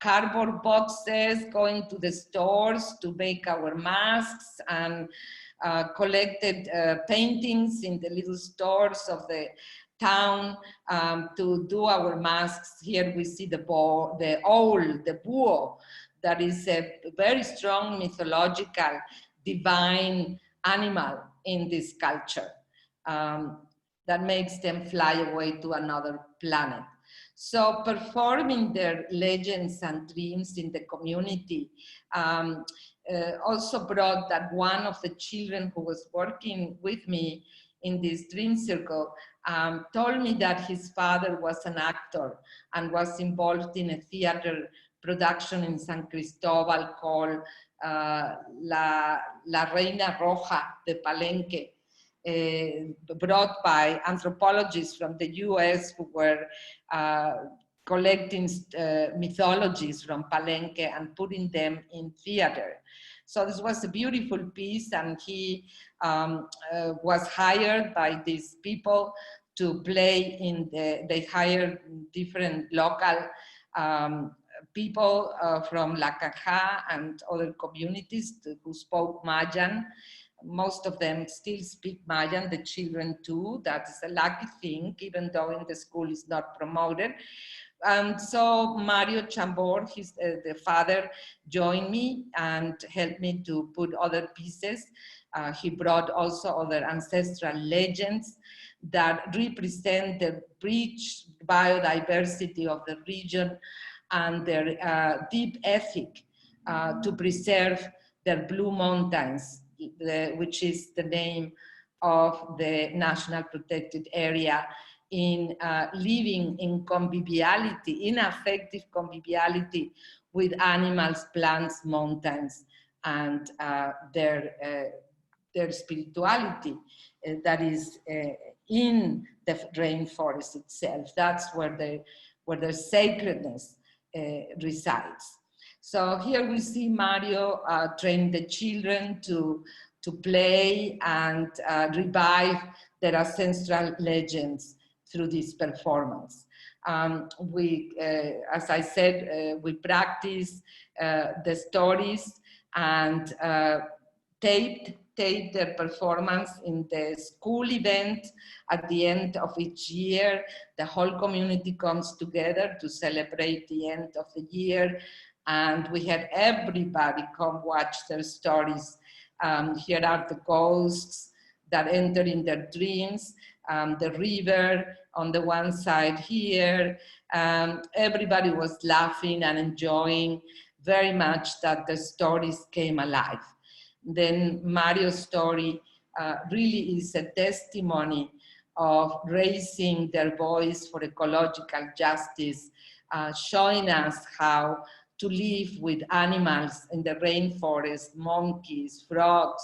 cardboard boxes, going to the stores to make our masks, and collected paintings in the little stores of the town to do our masks. Here we see the owl, the buo, that is a very strong mythological divine animal in this culture that makes them fly away to another planet. So performing their legends and dreams in the community also brought that one of the children who was working with me in this dream circle told me that his father was an actor and was involved in a theater production in San Cristobal called La Reina Roja de Palenque, brought by anthropologists from the US who were collecting mythologies from Palenque and putting them in theater. So this was a beautiful piece, and he was hired by these people to play in they hired different local people from La Caja and other communities who spoke Mayan. Most of them still speak Mayan, the children too. That is a lucky thing, even though in the school is not promoted. And so Mario Chambor, the father, joined me and helped me to put other pieces. He brought also other ancestral legends that represent the rich biodiversity of the region and their deep ethic to preserve their blue mountains, which is the name of the national protected area, in living in conviviality, in affective conviviality with animals, plants, mountains, and their spirituality that is in the rainforest itself. That's where their sacredness resides. So here we see Mario train the children to play and revive their ancestral legends through this performance. As I said, we practice the stories and taped their performance in the school event at the end of each year. The whole community comes together to celebrate the end of the year, and we had everybody come watch their stories. Here are the ghosts that enter in their dreams, the river on the one side here. Everybody was laughing and enjoying very much that the stories came alive. Then Mario's story really is a testimony of raising their voice for ecological justice, showing us how to live with animals in the rainforest, monkeys, frogs,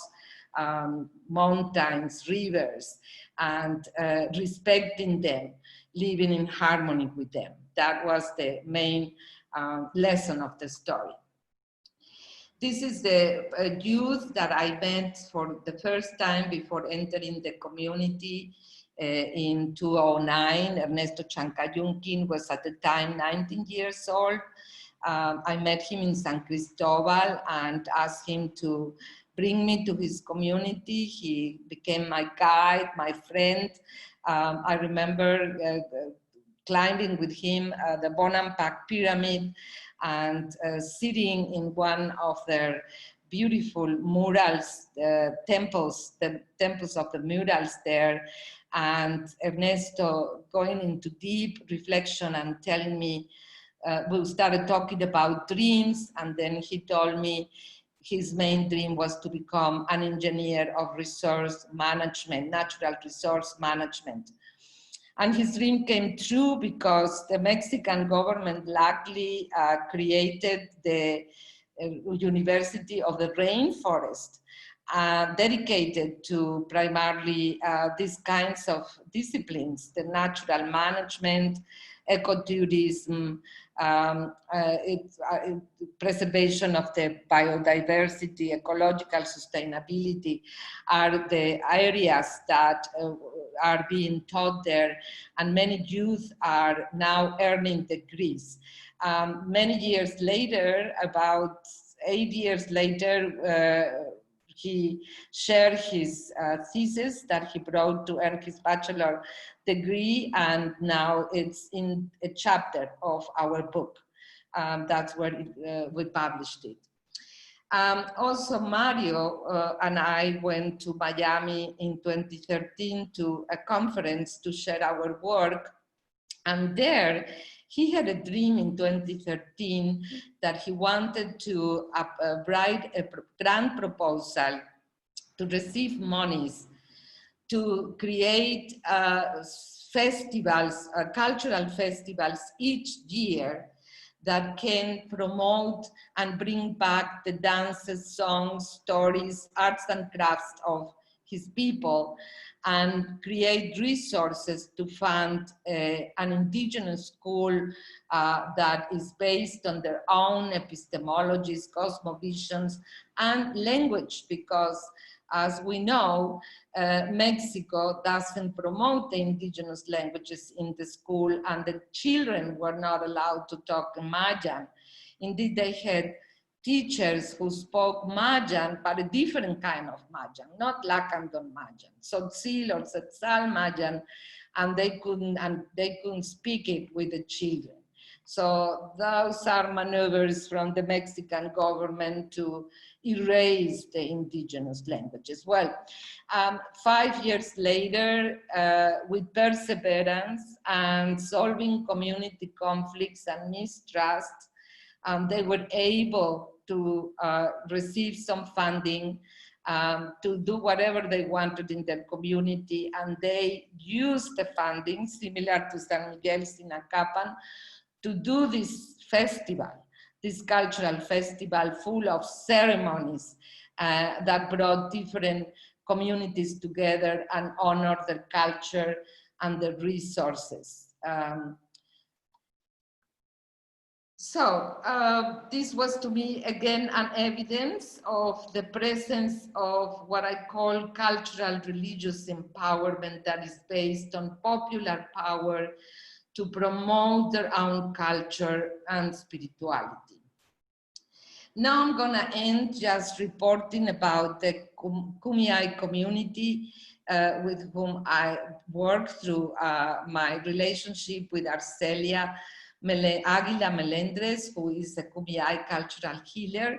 mountains, rivers, and respecting them, living in harmony with them. That was the main lesson of the story. This is the youth that I met for the first time before entering the community in 2009. Ernesto Chancayunquin was at the time 19 years old. I met him in San Cristobal and asked him to bring me to his community. He became my guide, my friend. I remember climbing with him the Bonampak pyramid and sitting in one of their beautiful murals, the temples of the murals there, and Ernesto going into deep reflection and telling me, we started talking about dreams, and then he told me his main dream was to become an engineer of resource management, natural resource management. And his dream came true because the Mexican government luckily created the University of the Rainforest, dedicated to primarily these kinds of disciplines, the natural management, ecotourism, preservation of the biodiversity, ecological sustainability are the areas that are being taught there, and many youth are now earning degrees. Many years later, about 8 years later, he shared his thesis that he brought to earn his bachelor degree, and now it's in a chapter of our book. That's where we published it. Also, Mario and I went to Miami in 2013 to a conference to share our work, and there he had a dream in 2013 that he wanted to write a grant proposal to receive monies to create festivals, cultural festivals each year that can promote and bring back the dances, songs, stories, arts and crafts of his people, and create resources to fund an indigenous school that is based on their own epistemologies, cosmovisions, and language, because as we know, Mexico doesn't promote the indigenous languages in the school, and the children were not allowed to talk Mayan. Indeed, they had teachers who spoke Mayan, but a different kind of Mayan, not Lacandon Mayan, Tzotzil or Tzetzal Mayan, and they couldn't speak it with the children. So those are maneuvers from the Mexican government to erase the indigenous languages. Well, 5 years later, with perseverance and solving community conflicts and mistrust, they were able to receive some funding to do whatever they wanted in their community, and they used the funding, similar to San Miguel's in Acapan, to do this festival this cultural festival full of ceremonies that brought different communities together and honored their culture and their resources. This was to me, again, an evidence of the presence of what I call cultural religious empowerment that is based on popular power to promote their own culture and spirituality. Now I'm gonna end just reporting about the Kumeyaay community with whom I work through my relationship with Arcelia Aguila Melendres, who is a Kumeyaay cultural healer.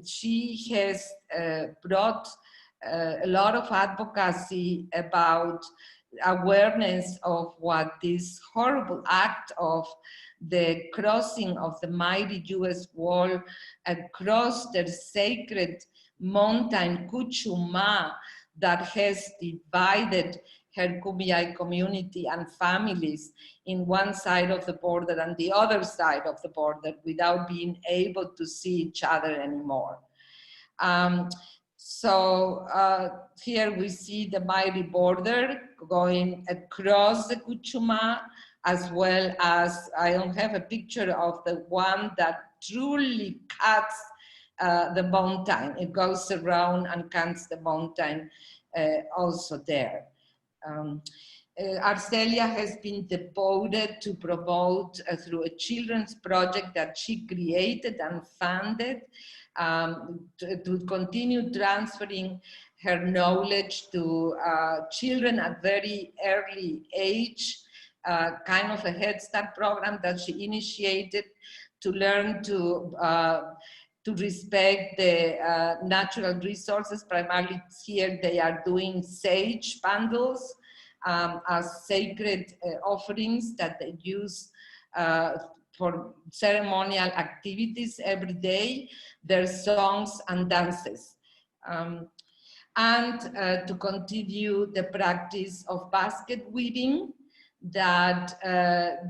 She has brought a lot of advocacy about awareness of what this horrible act of the crossing of the mighty US wall across the sacred mountain Kuchuma that has divided her Kumeyaay community and families in one side of the border and the other side of the border without being able to see each other anymore. Here we see the mighty border going across the Kuchuma, as well as, I don't have a picture of the one that truly cuts the mountain. It goes around and cuts the mountain also there. Arcelia has been devoted to promote through a children's project that she created and funded to continue transferring her knowledge to children at very early age, kind of a Head Start program that she initiated to learn to respect the natural resources. Primarily here they are doing sage bundles as sacred offerings that they use for ceremonial activities every day, their songs and dances. And to continue the practice of basket weaving that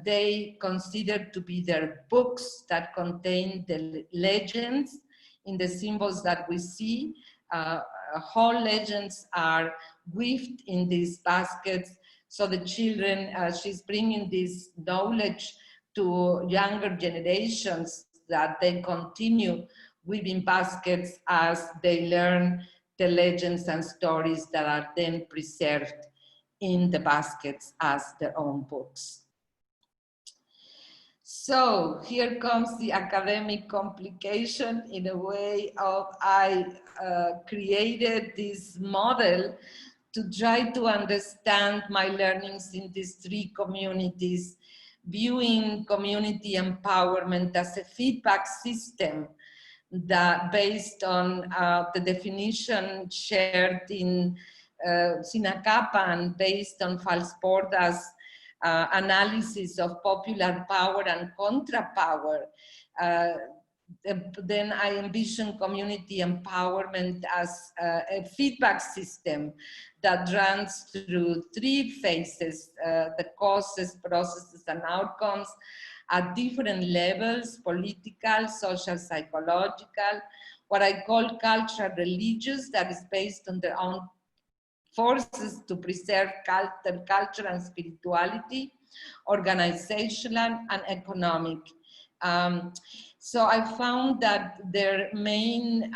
they consider to be their books that contain the legends in the symbols that we see. Whole legends are weaved in these baskets. So the children, she's bringing this knowledge to younger generations that they continue weaving baskets as they learn the legends and stories that are then preserved in the baskets as their own books. So here comes the academic complication in a way of I created this model to try to understand my learnings in these three communities, viewing community empowerment as a feedback system that based on the definition shared in Sinacapa and based on Falsporta's analysis of popular power and contra power, then I envision community empowerment as a feedback system that runs through three phases, the causes, processes, and outcomes at different levels: political, social, psychological, what I call cultural religious, that is based on their own forces to preserve their culture and spirituality, organizational and economic. So I found that their main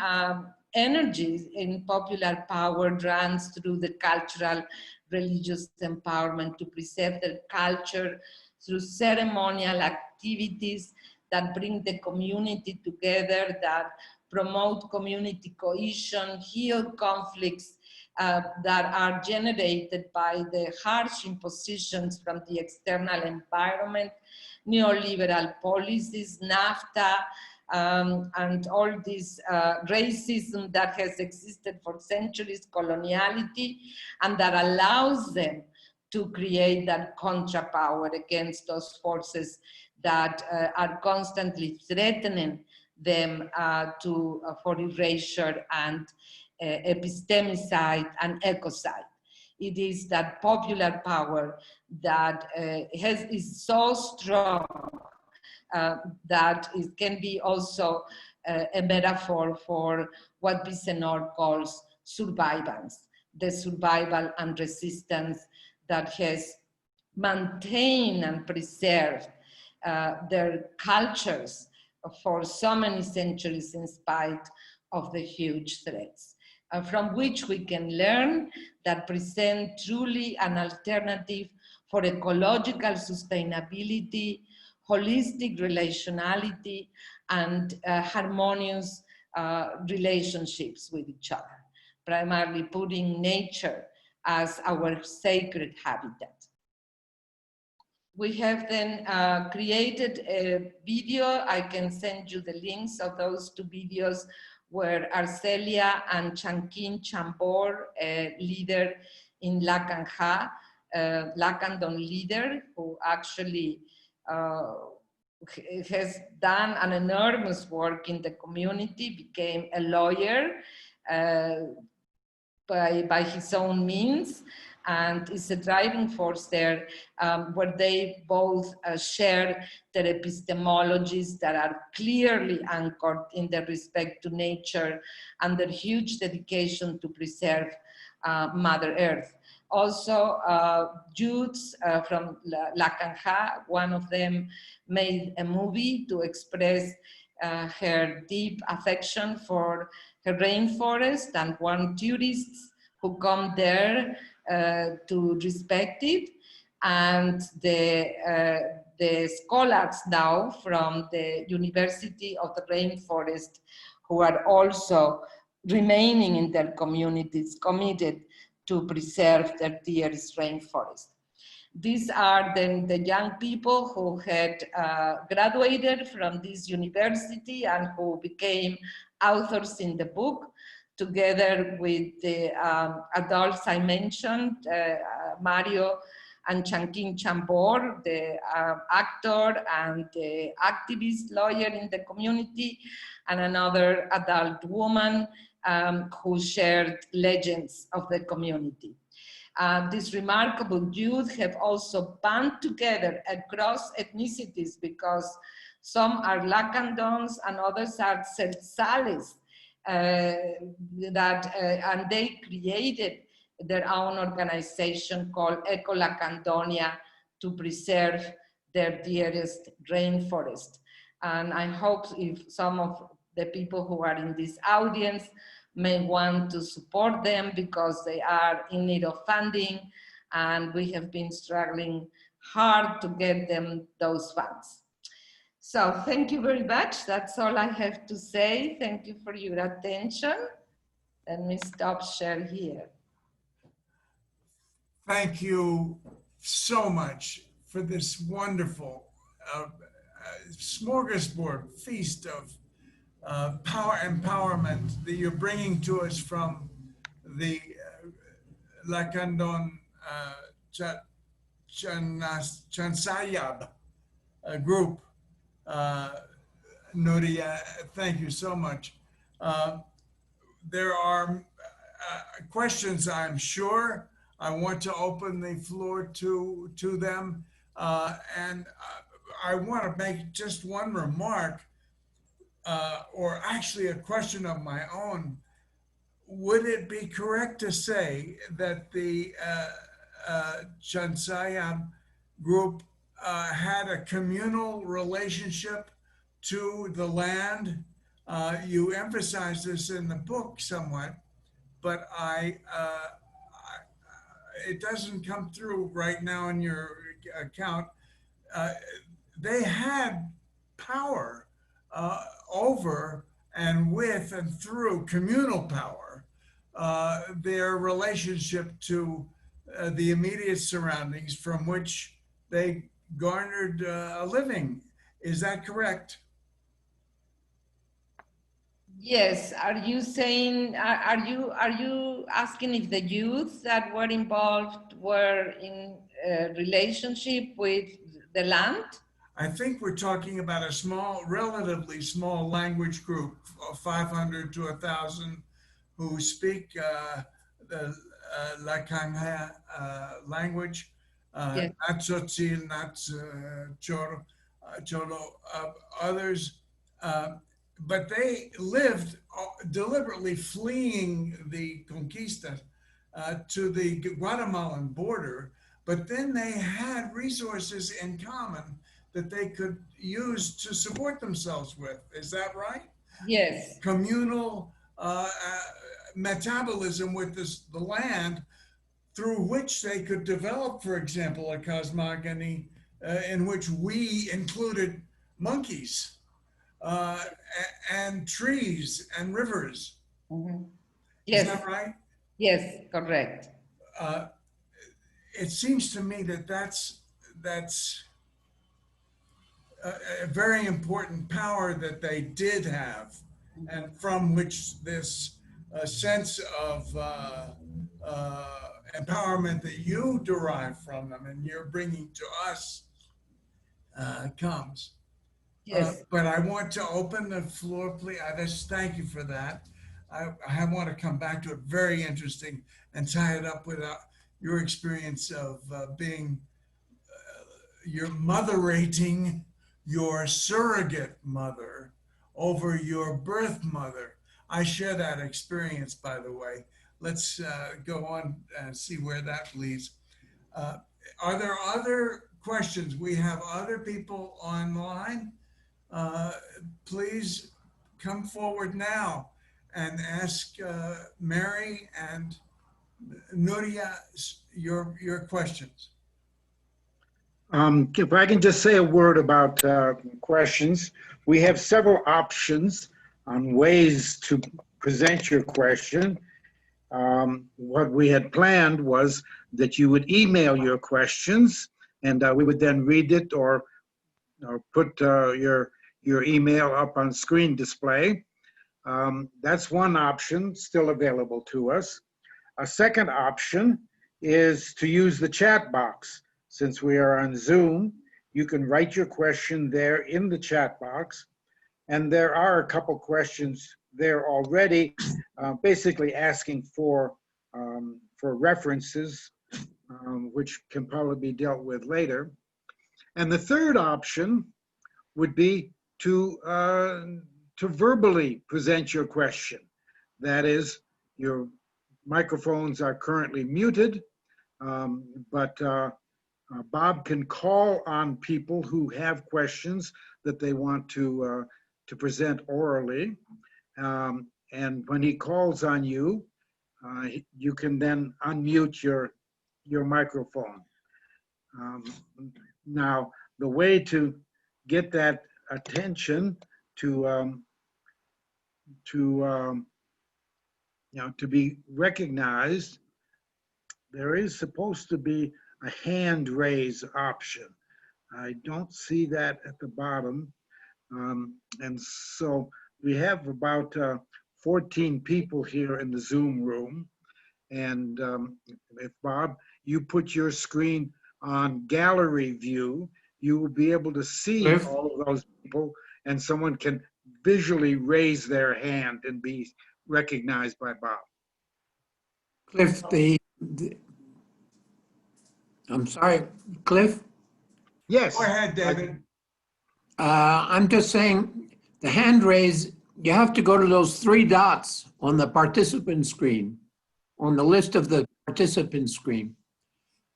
energies in popular power runs through the cultural religious empowerment to preserve their culture through ceremonial activities that bring the community together, that promote community cohesion, heal conflicts that are generated by the harsh impositions from the external environment, neoliberal policies, NAFTA, and all this racism that has existed for centuries, coloniality, and that allows them to create that contra-power against those forces that are constantly threatening them for erasure and epistemicide and ecocide. It is that popular power that is so strong that it can be also a metaphor for what Bisenor calls survivance, the survival and resistance that has maintained and preserved their cultures for so many centuries in spite of the huge threats, from which we can learn that present truly an alternative for ecological sustainability, holistic relationality, and harmonious relationships with each other, primarily putting nature as our sacred habitat. We have then created a video. I can send you the links of those two videos where Arcelia and Chankin Chambor, a leader in Lacandon leader, who actually has done an enormous work in the community, became a lawyer by his own means, and is a driving force there, where they both share their epistemologies that are clearly anchored in their respect to nature and their huge dedication to preserve Mother Earth. Also, youths from Lacandon, one of them made a movie to express her deep affection for her rainforest, and want tourists who come there to respect it. And the scholars now from the University of the Rainforest, who are also remaining in their communities, committed to preserve their dearest rainforest. These are then the young people who had graduated from this university and who became authors in the book, together with the adults I mentioned, Mario and Chankin Chambor, the actor and the activist lawyer in the community, and another adult woman who shared legends of the community. These remarkable youth have also band together across ethnicities, because some are Lacandons and others are Tzeltzales, and they created their own organization called Lacandonia to preserve their dearest rainforest. And I hope if some of the people who are in this audience may want to support them, because they are in need of funding, and we have been struggling hard to get them those funds. So thank you very much. That's all I have to say. Thank you for your attention. Let me stop share here. Thank you so much for this wonderful smorgasbord feast of power empowerment that you're bringing to us from the Lacandon Chansayab group. Nuria, thank you so much. There are questions, I'm sure. I want to open the floor to them. And I want to make just one remark, or actually a question of my own. Would it be correct to say that the Chansayab group had a communal relationship to the land? You emphasize this in the book somewhat, but it doesn't come through right now in your account. They had power over and with and through communal power, their relationship to the immediate surroundings from which they garnered a living. Is that correct? Yes. Are you saying, are you asking if the youth that were involved were in a relationship with the land? I think we're talking about a small, relatively small language group of 500 to 1,000 who speak the Lacandon language, Yes. not Tzotzil, not Choro, Cholo, others, but they lived deliberately fleeing the conquista to the Guatemalan border, but then they had resources in common that they could use to support themselves with. Is that right? Yes. Communal metabolism with the land, through which they could develop, for example, a cosmogony in which we included monkeys and trees and rivers. Mm-hmm. Is Yes. that right? Yes, correct. It seems to me that that's a very important power that they did have, and from which this sense of empowerment that you derive from them and you're bringing to us comes. Yes. But I want to open the floor, please. Thank you for that. I want to come back to it. Very interesting, and tie it up with your experience of being your motherating your surrogate mother over your birth mother. I share that experience, by the way. Let's go on and see where that leads. Are there other questions? We have other people online. Please come forward now and ask Mary and Nuria your questions. If I can just say a word about questions, we have several options on ways to present your question. What we had planned was that you would email your questions, and we would then read it or put your email up on screen display. That's one option still available to us. A second option is to use the chat box. Since we are on Zoom, you can write your question there in the chat box. And there are a couple questions there already, basically asking for references, which can probably be dealt with later. And the third option would be to verbally present your question. That is, your microphones are currently muted, but Bob can call on people who have questions that they want to present orally. And when he calls on you, you can then unmute your microphone. Now, the way to get that attention to be recognized, there is supposed to be a hand raise option. I don't see that at the bottom. And so we have about 14 people here in the Zoom room. And if Bob, you put your screen on gallery view, you will be able to see Cliff? all of those people, and someone can visually raise their hand and be recognized by Bob. Cliff, I'm sorry, Cliff? Yes. Go ahead, David. I'm just saying, the hand raise, you have to go to those three dots on the participant screen, on the list of the participant screen.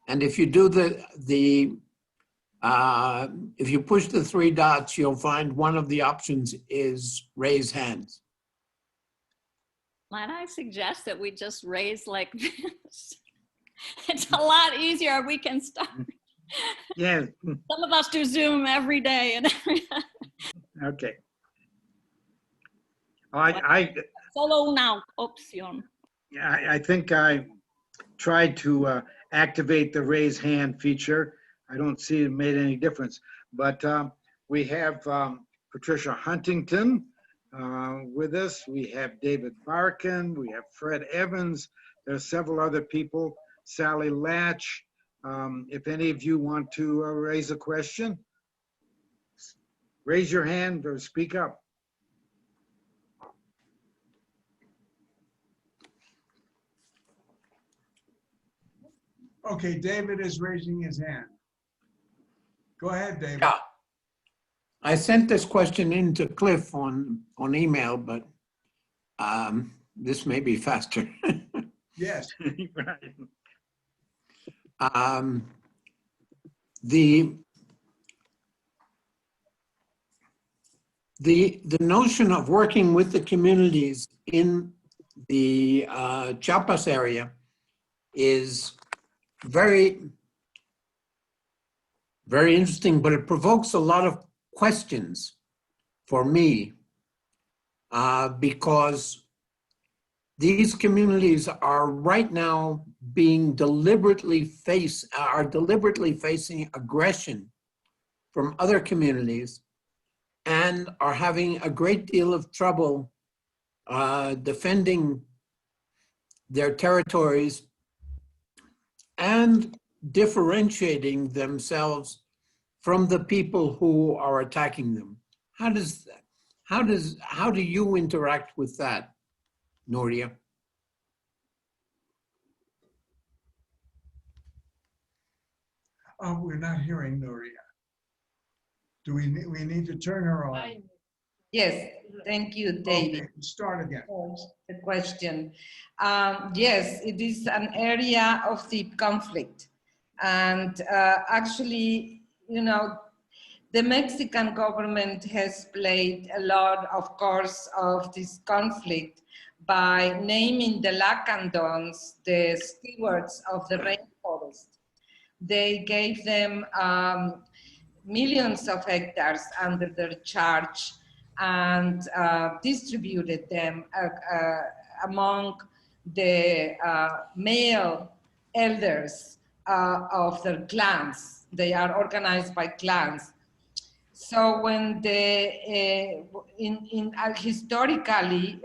And if you do if you push the three dots, you'll find one of the options is raise hands. Might I suggest that we just raise like this? It's a lot easier. We can start. Yes. Some of us do Zoom every day. And Okay. Solo now option. I think I tried to activate the raise hand feature. I don't see it made any difference, but we have Patricia Huntington with us. We have David Barkin. We have Fred Evans. There's several other people. Sally Latch. If any of you want to raise a question, raise your hand or speak up. Okay, David is raising his hand. Go ahead, David. Yeah. I sent this question in to Cliff on email, but this may be faster. Yes. Right. The notion of working with the communities in the Chiapas area is very, very interesting, but it provokes a lot of questions for me because these communities are right now being deliberately facing aggression from other communities and are having a great deal of trouble defending their territories and differentiating themselves from the people who are attacking them. How do you interact with that, Nuria? Oh, we're not hearing Nuria. Do we need to turn her on? Yes, thank you, David. Okay, start again. The question. Yes, it is an area of deep conflict. And actually, you know, the Mexican government has played a lot, of course, of this conflict by naming the Lacandons the stewards of the rainforest. They gave them millions of hectares under their charge and distributed them among the male elders of their clans. They are organized by clans. So when historically,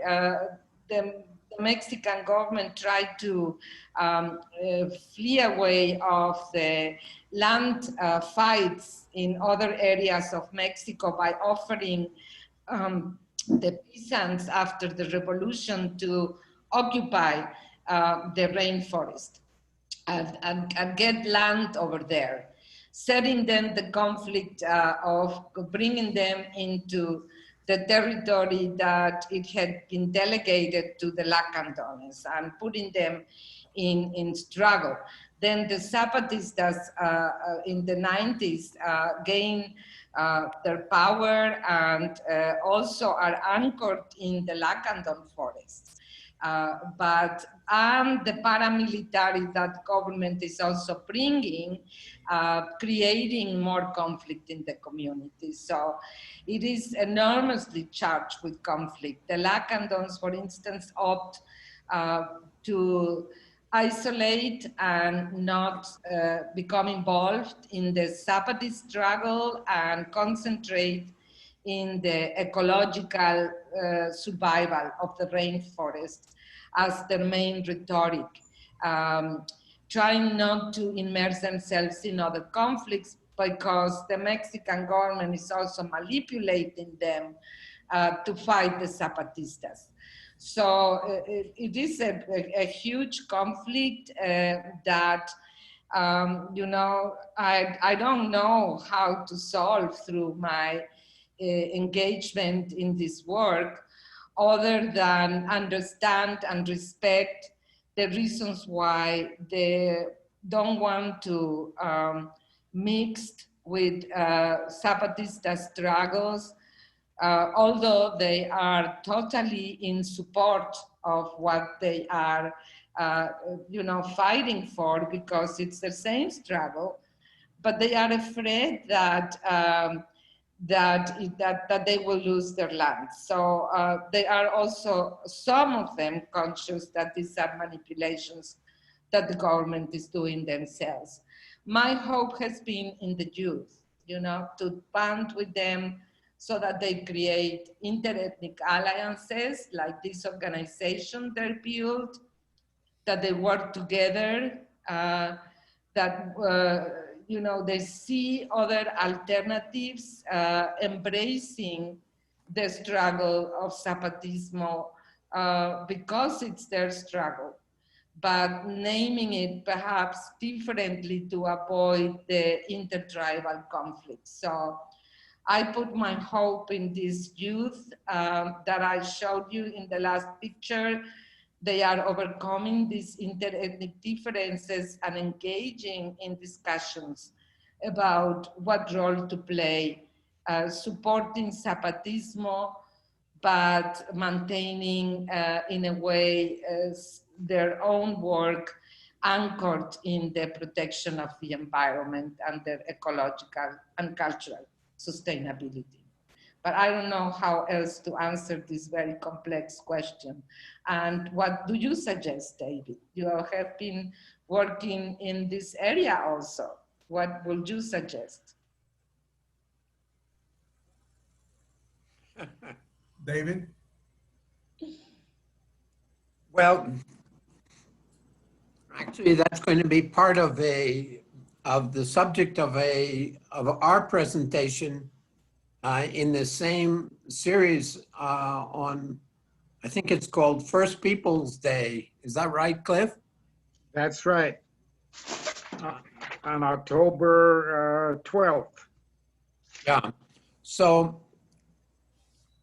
the Mexican government tried to flee away of the land fights in other areas of Mexico by offering the peasants after the revolution to occupy the rainforest and get land over there, setting them the conflict of bringing them into the territory that it had been delegated to the Lacandones and putting them in struggle. Then the Zapatistas in the 90s gained their power and also are anchored in the Lacandon forests. And the paramilitary that government is also bringing, creating more conflict in the community. So it is enormously charged with conflict. The Lacandons, for instance, opt to isolate and not become involved in the Zapatist struggle and concentrate in the ecological survival of the rainforest as their main rhetoric, trying not to immerse themselves in other conflicts because the Mexican government is also manipulating them to fight the Zapatistas. So it is a huge conflict that, you know, I don't know how to solve through my engagement in this work, other than understand and respect the reasons why they don't want to mix with Zapatista struggles, although they are totally in support of what they are, you know, fighting for, because it's the same struggle, but they are afraid that that they will lose their land. So they are also, some of them, conscious that these are manipulations that the government is doing themselves. My hope has been in the youth, you know, to band with them so that they create interethnic alliances like this organization they built, that they work together, that you know, they see other alternatives, embracing the struggle of Zapatismo because it's their struggle, but naming it perhaps differently to avoid the intertribal conflict. So I put my hope in these youth that I showed you in the last picture. They are overcoming these interethnic differences and engaging in discussions about what role to play, supporting Zapatismo, but maintaining in a way their own work anchored in the protection of the environment and their ecological and cultural sustainability. But I don't know how else to answer this very complex question. And what do you suggest, David? You have been working in this area also. What would you suggest? David? Well, actually, that's going to be part of the subject of our presentation in the same series on, I think it's called First Peoples Day. Is that right, Cliff? That's right. On October 12th. Yeah. So,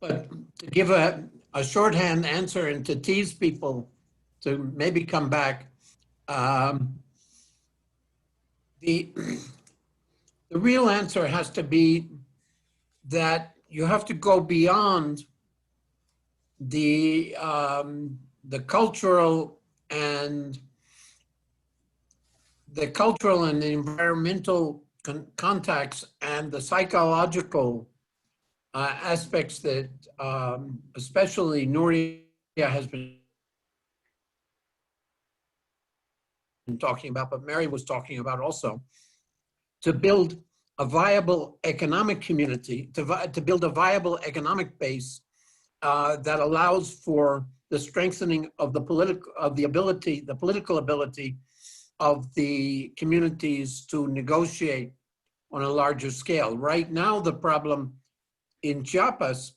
but to give a shorthand answer and to tease people to maybe come back, the real answer has to be that you have to go beyond the cultural and the environmental contacts and the psychological aspects that especially Nuria has been talking about, but Mary was talking about also, to build a viable economic community, to build a viable economic base that allows for the strengthening of the political ability of the communities to negotiate on a larger scale. Right now, the problem in Chiapas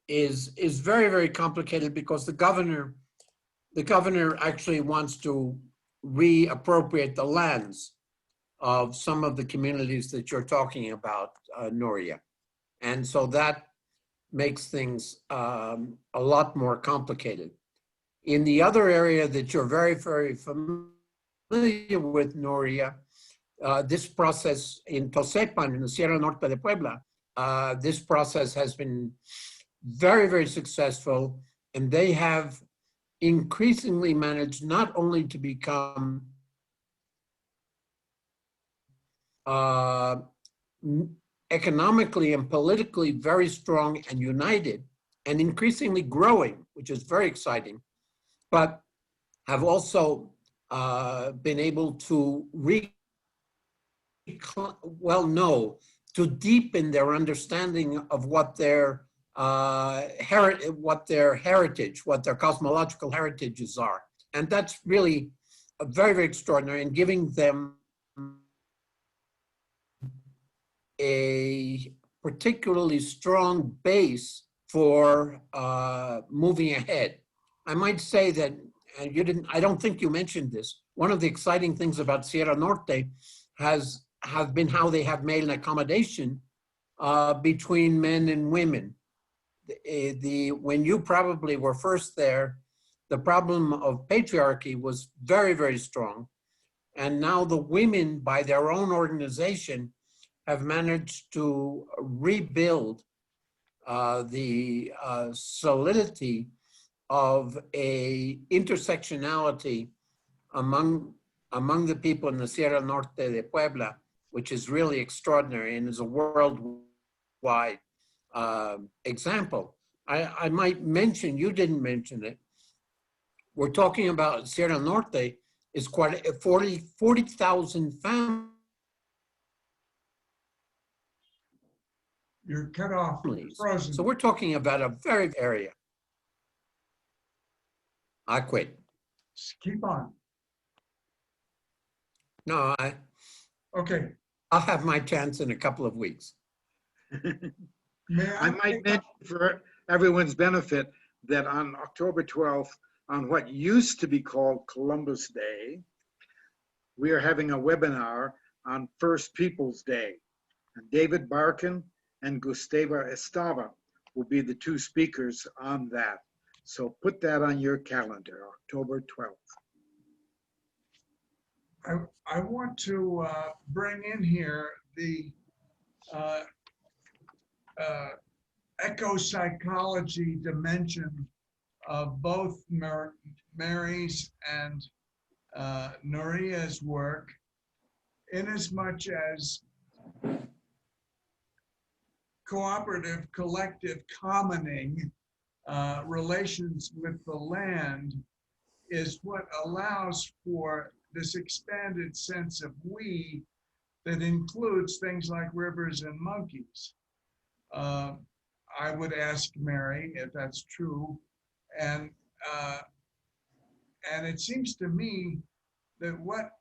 is very, very complicated because the governor actually wants to reappropriate the lands of some of the communities that you're talking about, Nuria. And so that makes things a lot more complicated. In the other area that you're very, very familiar with, Nuria, this process in Tosepan, in the Sierra Norte de Puebla, this process has been very, very successful, and they have increasingly managed not only to become economically and politically very strong and united and increasingly growing, which is very exciting, but have also been able to to deepen their understanding of what their heritage, what their cosmological heritages are. And that's really very, very extraordinary, and giving them a particularly strong base for moving ahead. I might say that, I don't think you mentioned this, one of the exciting things about Sierra Norte have been how they have made an accommodation between men and women. When you probably were first there, the problem of patriarchy was very, very strong. And now the women, by their own organization, have managed to rebuild the solidity of a intersectionality among the people in the Sierra Norte de Puebla, which is really extraordinary and is a worldwide example. I might mention, you didn't mention it, we're talking about Sierra Norte is quite 40,000 families. You're cut off, frozen. So we're talking about a very area. I quit. Keep on. No, Okay. I'll have my chance in a couple of weeks. I might mention for everyone's benefit that on October 12th, on what used to be called Columbus Day, we are having a webinar on First Peoples Day. David Barkin and Gustavo Estava will be the two speakers on that. So put that on your calendar, October 12th. I want to bring in here the eco-psychology dimension of both Mary's and Nuria's work, in as much as cooperative, collective, commoning relations with the land is what allows for this expanded sense of we that includes things like rivers and monkeys. I would ask Mary if that's true, and it seems to me that what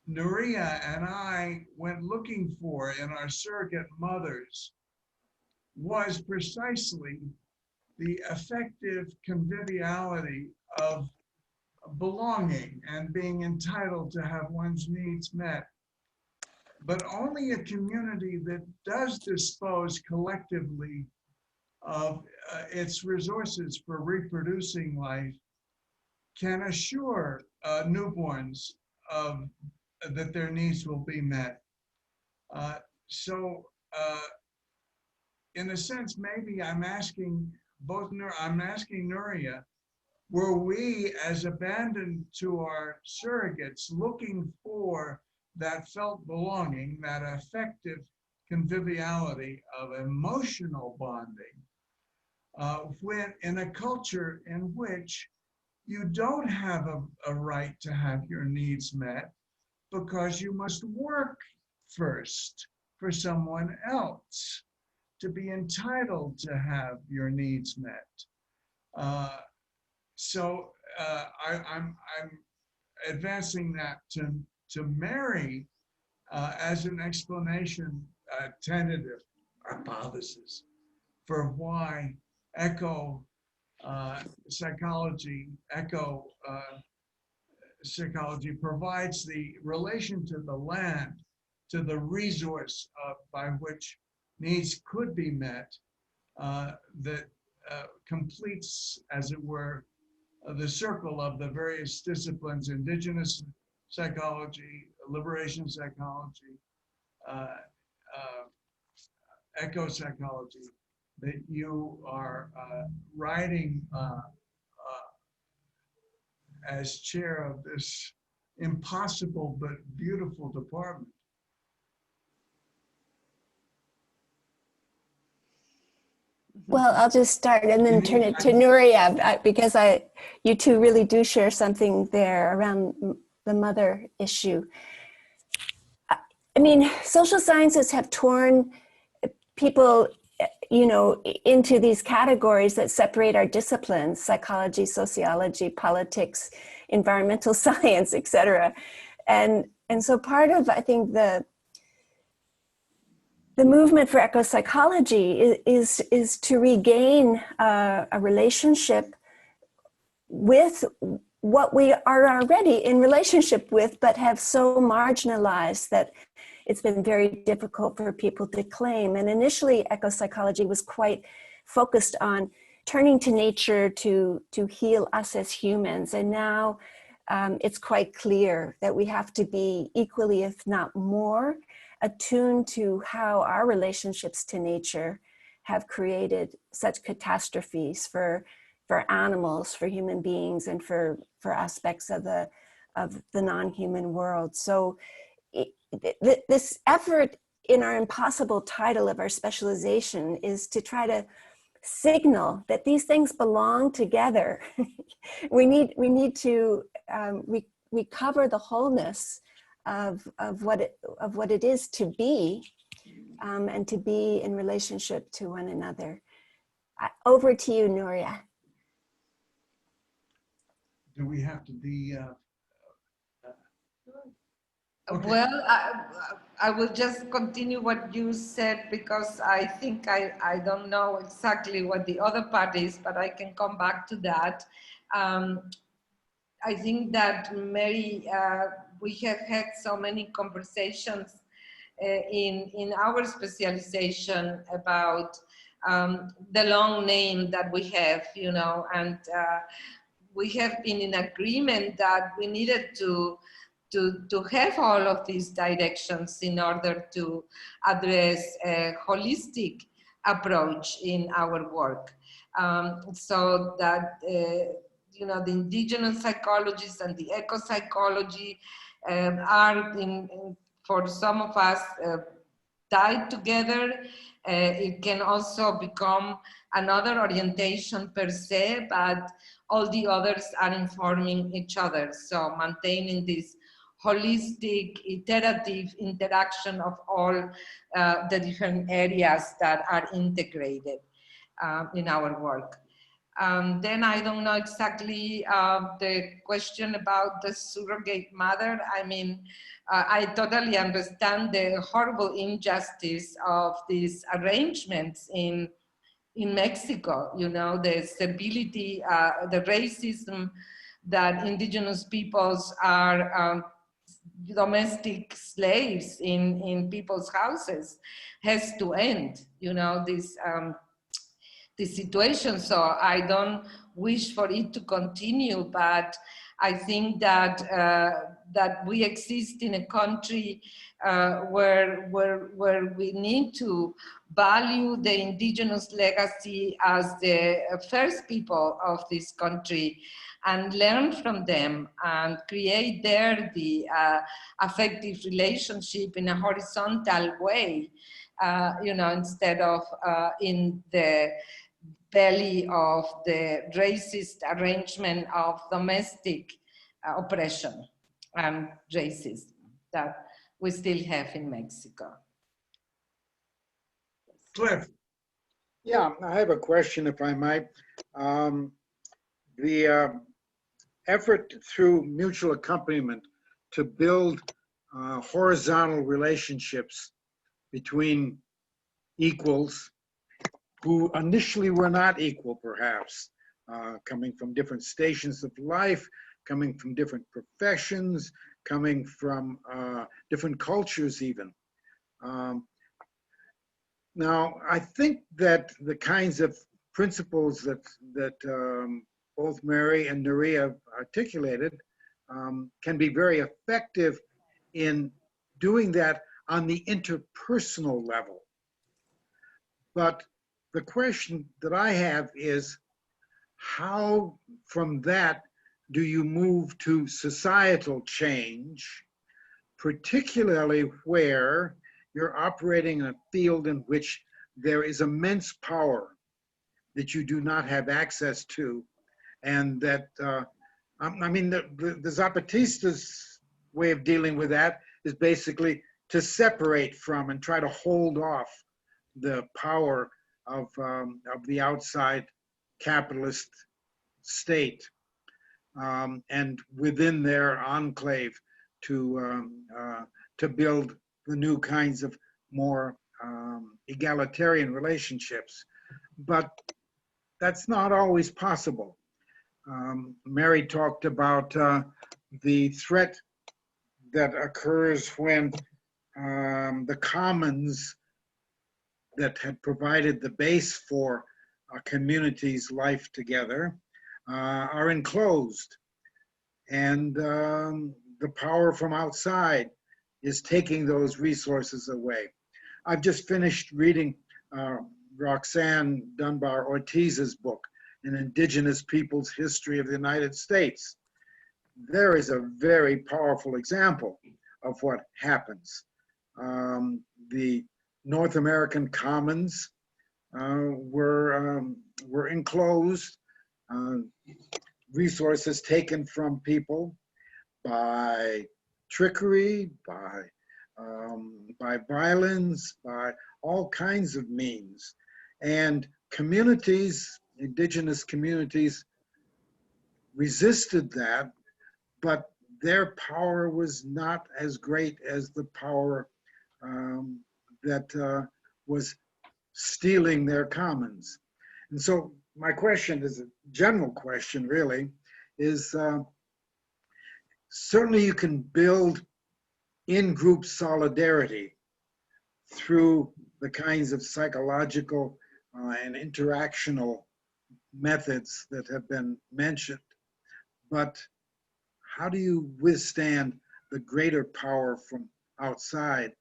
Nuria and I went looking for in our surrogate mothers was precisely the affective conviviality of belonging and being entitled to have one's needs met. But only a community that does dispose collectively of its resources for reproducing life can assure newborns that their needs will be met. In a sense, maybe I'm asking Nuria, were we as abandoned to our surrogates looking for that felt belonging, that affective conviviality of emotional bonding, when in a culture in which you don't have a right to have your needs met because you must work first for someone else to be entitled to have your needs met. I'm advancing that to Mary as an explanation, tentative hypothesis for why psychology provides the relation to the land, to the resource by which needs could be met, that completes, as it were, the circle of the various disciplines: Indigenous psychology, liberation psychology, eco-psychology, that you are writing as chair of this impossible but beautiful department. Well, I'll just start and then turn it to Nuria, because you two really do share something there around the mother issue. I mean, social sciences have torn people, into these categories that separate our disciplines: psychology, sociology, politics, environmental science, etc. And so part of, I think, the movement for eco-psychology is to regain a relationship with what we are already in relationship with, but have so marginalized that it's been very difficult for people to claim. And initially, eco-psychology was quite focused on turning to nature to heal us as humans. And now it's quite clear that we have to be equally, if not more, attuned to how our relationships to nature have created such catastrophes for animals, for human beings, and for aspects of the non-human world. So this effort in our impossible title of our specialization is to try to signal that these things belong together. we need to recover the wholeness of what it is to be, and to be in relationship to one another. Over to you, Nuria. Do we have to be? Okay. Well, I will just continue what you said, because I think I don't know exactly what the other part is, but I can come back to that. I think that Mary we have had so many conversations in our specialization about the long name that we have, you know, and we have been in agreement that we needed to have all of these directions in order to address a holistic approach in our work. So that, you know, the indigenous psychologies and the eco-psychology are, for some of us, tied together. It can also become another orientation per se, but all the others are informing each other. So maintaining this holistic, iterative interaction of all the different areas that are integrated in our work. Then I don't know exactly the question about the surrogate mother. I mean, I totally understand the horrible injustice of these arrangements in Mexico, you know, the stability, the racism that indigenous peoples are domestic slaves in people's houses has to end, you know, this situation. So I don't wish for it to continue, but I think that that we exist in a country where we need to value the indigenous legacy as the first people of this country and learn from them and create there the affective relationship in a horizontal way, you know, instead of in the belly of the racist arrangement of domestic oppression and racism that we still have in Mexico. Cliff. Yeah, I have a question, if I might. The effort through mutual accompaniment to build horizontal relationships between equals who initially were not equal, perhaps, coming from different stations of life, coming from different professions, coming from different cultures even. Now, I think that the kinds of principles that both Mary and Nuria articulated can be very effective in doing that on the interpersonal level. But the question that I have is, how from that do you move to societal change, particularly where you're operating in a field in which there is immense power that you do not have access to, and that, I mean, the Zapatistas' way of dealing with that is basically to separate from and try to hold off the power of the outside capitalist state, and within their enclave to build the new kinds of more egalitarian relationships. But that's not always possible. Mary talked about the threat that occurs when the commons that had provided the base for a community's life together are enclosed, and the power from outside is taking those resources away. I've just finished reading Roxanne Dunbar Ortiz's book, An Indigenous People's History of the United States. There is a very powerful example of what happens. The North American commons were enclosed, resources taken from people by trickery, by violence, by all kinds of means. And communities, indigenous communities, resisted that, but their power was not as great as the power that was stealing their commons. And so my question is a general question, really, is certainly you can build in-group solidarity through the kinds of psychological and interactional methods that have been mentioned. But how do you withstand the greater power from outside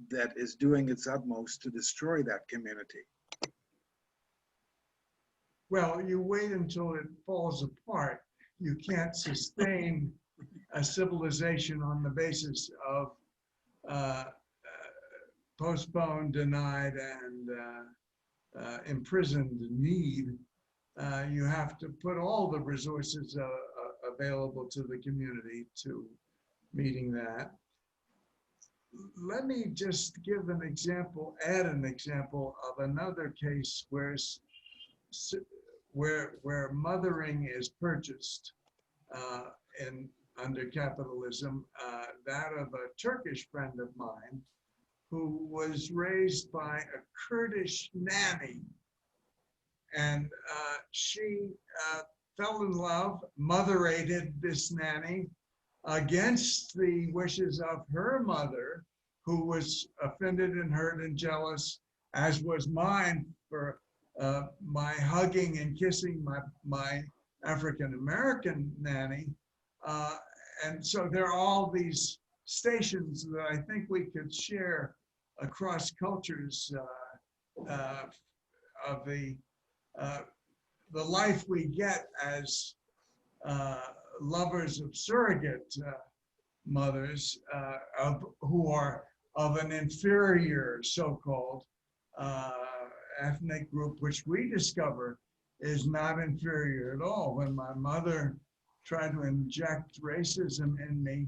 that is doing its utmost to destroy that community? Well, you wait until it falls apart. You can't sustain a civilization on the basis of postponed, denied, and imprisoned need. You have to put all the resources available to the community to meeting that. Let me just give an example, add an example of another case where mothering is purchased under capitalism, that of a Turkish friend of mine who was raised by a Kurdish nanny. And she fell in love, motherated this nanny against the wishes of her mother, who was offended and hurt and jealous, as was mine for my hugging and kissing my African-American nanny. And so there are all these stations that I think we could share across cultures of the life we get as lovers of surrogate mothers who are of an inferior so-called ethnic group, which we discover is not inferior at all. When my mother tried to inject racism in me,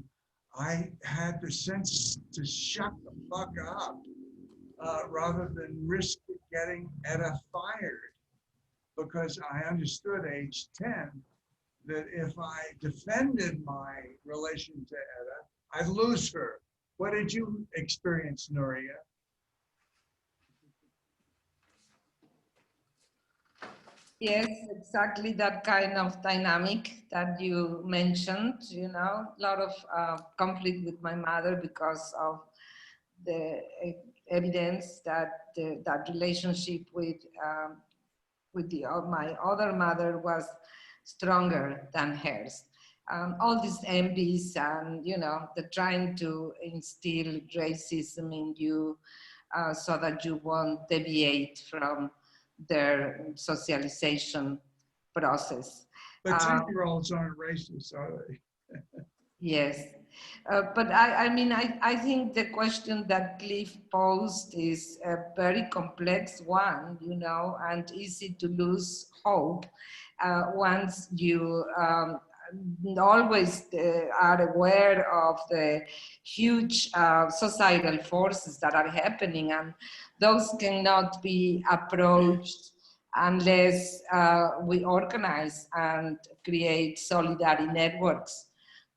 I had the sense to shut the fuck up rather than risk getting Etta fired, because I understood age 10 that if I defended my relation to Etta, I'd lose her. What did you experience, Nuria? Yes, exactly that kind of dynamic that you mentioned, you know, a lot of conflict with my mother because of the evidence that that relationship with my other mother was stronger than hers. All these envies and, you know, the trying to instill racism in you so that you won't deviate from their socialization process. But 10-year-olds aren't racist, are they? Yes, but I mean, I think the question that Cliff posed is a very complex one, you know, and easy to lose hope once you always are aware of the huge societal forces that are happening, and those cannot be approached unless we organize and create solidarity networks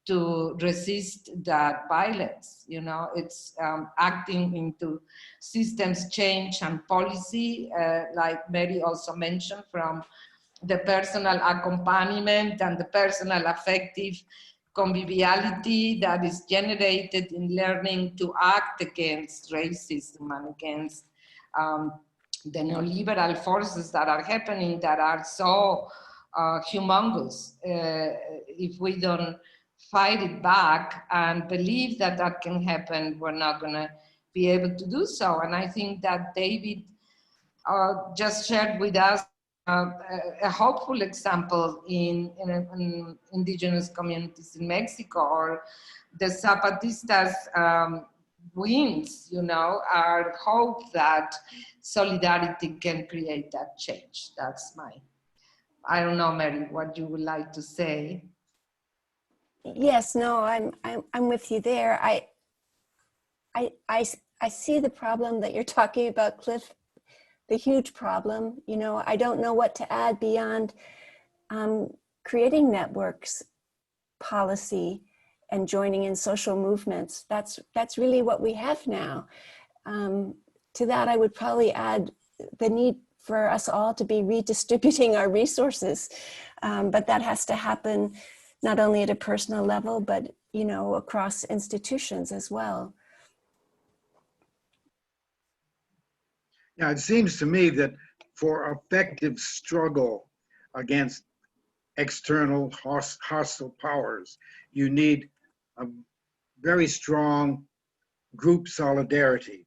to resist that violence. You know, it's acting into systems change and policy, like Mary also mentioned, from the personal accompaniment and the personal affective conviviality that is generated in learning to act against racism and against the neoliberal forces that are happening that are so humongous. If we don't fight it back and believe that that can happen, we're not gonna be able to do so. And I think that David just shared with us a hopeful example in indigenous communities in Mexico, or the Zapatistas' wins, you know, are hope that solidarity can create that change. That's I don't know, Mary, what you would like to say. Yes, no, I'm with you there. I see the problem that you're talking about, Cliff, the huge problem. You know, I don't know what to add beyond creating networks, policy, and joining in social movements. That's really what we have now. To that, I would probably add the need for us all to be redistributing our resources, but that has to happen not only at a personal level, but, you know, across institutions as well. Yeah, it seems to me that for effective struggle against external hostile powers, you need a very strong group solidarity.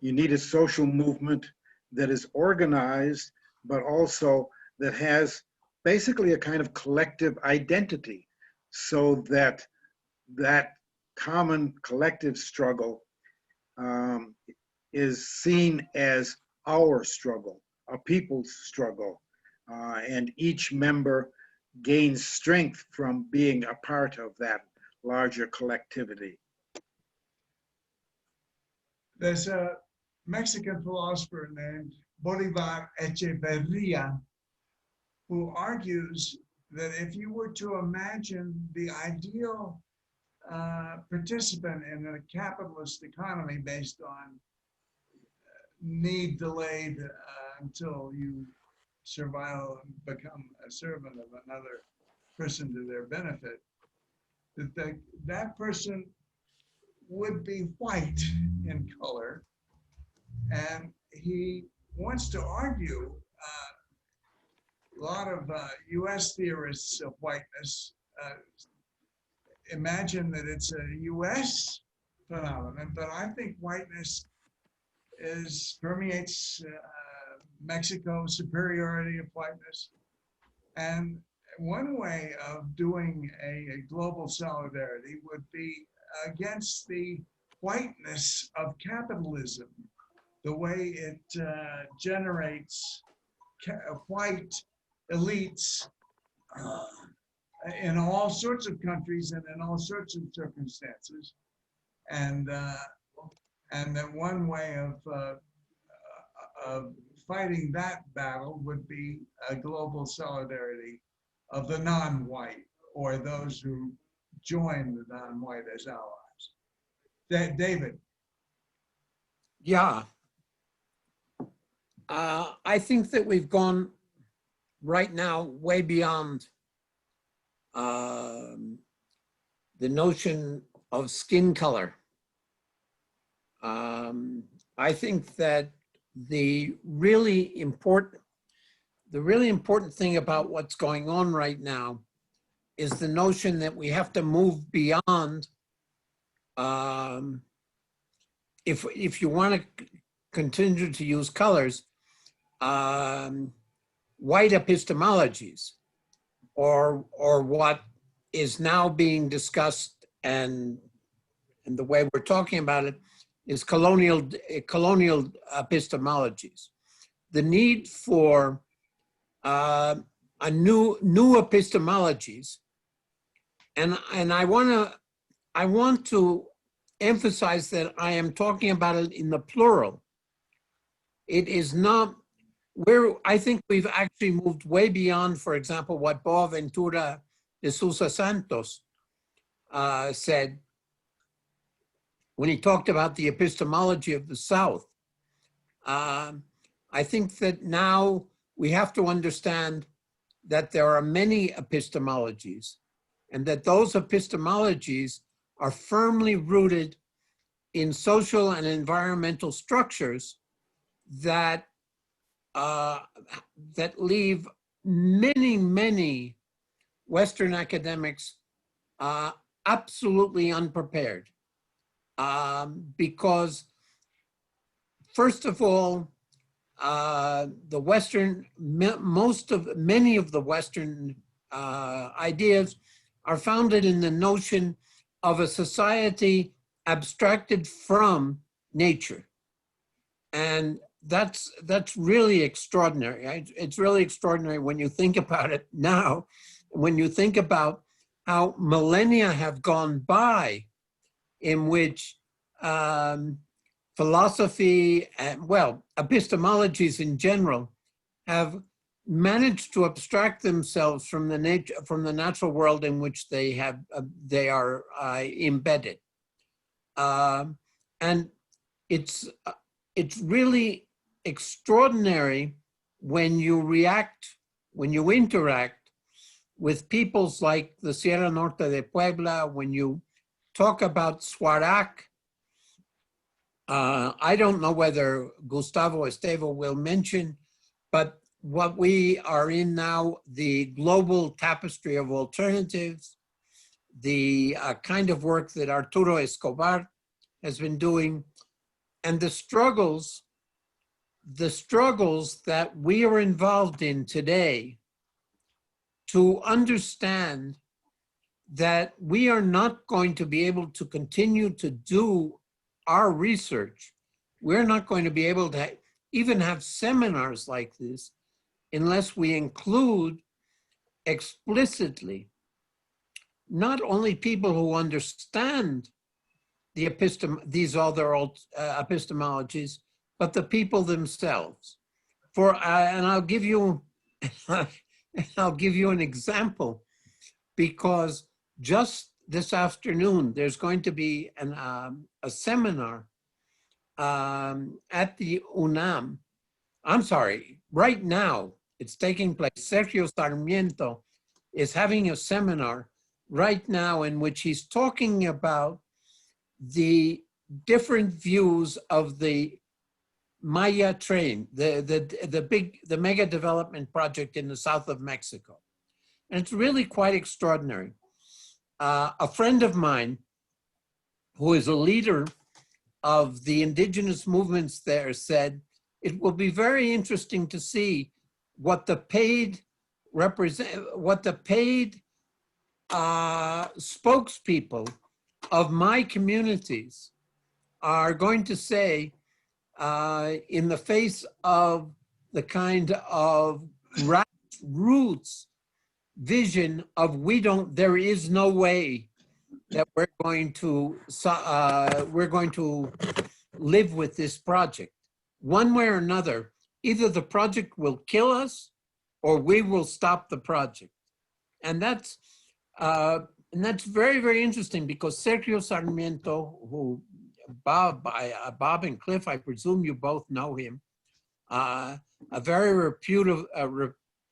You need a social movement that is organized, but also that has basically a kind of collective identity, so that that common collective struggle is seen as our struggle, a people's struggle, and each member gains strength from being a part of that larger collectivity. There's a Mexican philosopher named Bolivar Echeverria who argues that if you were to imagine the ideal participant in a capitalist economy based on need delayed until you survive and become a servant of another person to their benefit, that person would be white in color. And he wants to argue, a lot of US theorists of whiteness imagine that it's a US phenomenon, but I think whiteness permeates Mexico's superiority of whiteness. And one way of doing a global solidarity would be against the whiteness of capitalism, the way it generates white elites in all sorts of countries and in all sorts of circumstances. And that one way of fighting that battle would be a global solidarity of the non-white, or those who join the non-white as allies. David. Yeah. I think that we've gone right now way beyond the notion of skin color. I think that the really important thing about what's going on right now is the notion that we have to move beyond, if you want to continue to use colors, white epistemologies, or what is now being discussed, and the way we're talking about it is colonial epistemologies. The need for a new epistemologies, and I want to emphasize that I am talking about it in the plural. It is not where I think we've actually moved way beyond, for example, what Boaventura de Sousa Santos said when he talked about the epistemology of the South. I think that now we have to understand that there are many epistemologies, and that those epistemologies are firmly rooted in social and environmental structures that leave many Western academics absolutely unprepared. Because first of all, the Western, many of the Western ideas are founded in the notion of a society abstracted from nature. And that's really extraordinary. It's really extraordinary when you think about it now, when you think about how millennia have gone by in which philosophy and, well, epistemologies in general have managed to abstract themselves from the natural world in which they are embedded, and it's really extraordinary when you interact with peoples like the Sierra Norte de Puebla, when you talk about Swarak, I don't know whether Gustavo Estevo will mention, but what we are in now, the global tapestry of alternatives, the kind of work that Arturo Escobar has been doing, and the struggles that we are involved in today to understand that we are not going to be able to continue to do our research. We're not going to be able to even have seminars like this unless we include explicitly not only people who understand the these other epistemologies, but the people themselves. And I'll give you an example, because just this afternoon there's going to be a seminar at the UNAM. I'm sorry, right now it's taking place. Sergio Sarmiento is having a seminar right now in which he's talking about the different views of the Maya train, the mega development project in the south of Mexico. And it's really quite extraordinary. A friend of mine who is a leader of the indigenous movements there said, it will be very interesting to see what the paid spokespeople of my communities are going to say in the face of the kind of grassroots vision of there is no way that we're going to live with this project. One way or another, either the project will kill us or we will stop the project. And that's very, very interesting, because Sergio Sarmiento, who Bob and Cliff, I presume you both know him, a very reputed,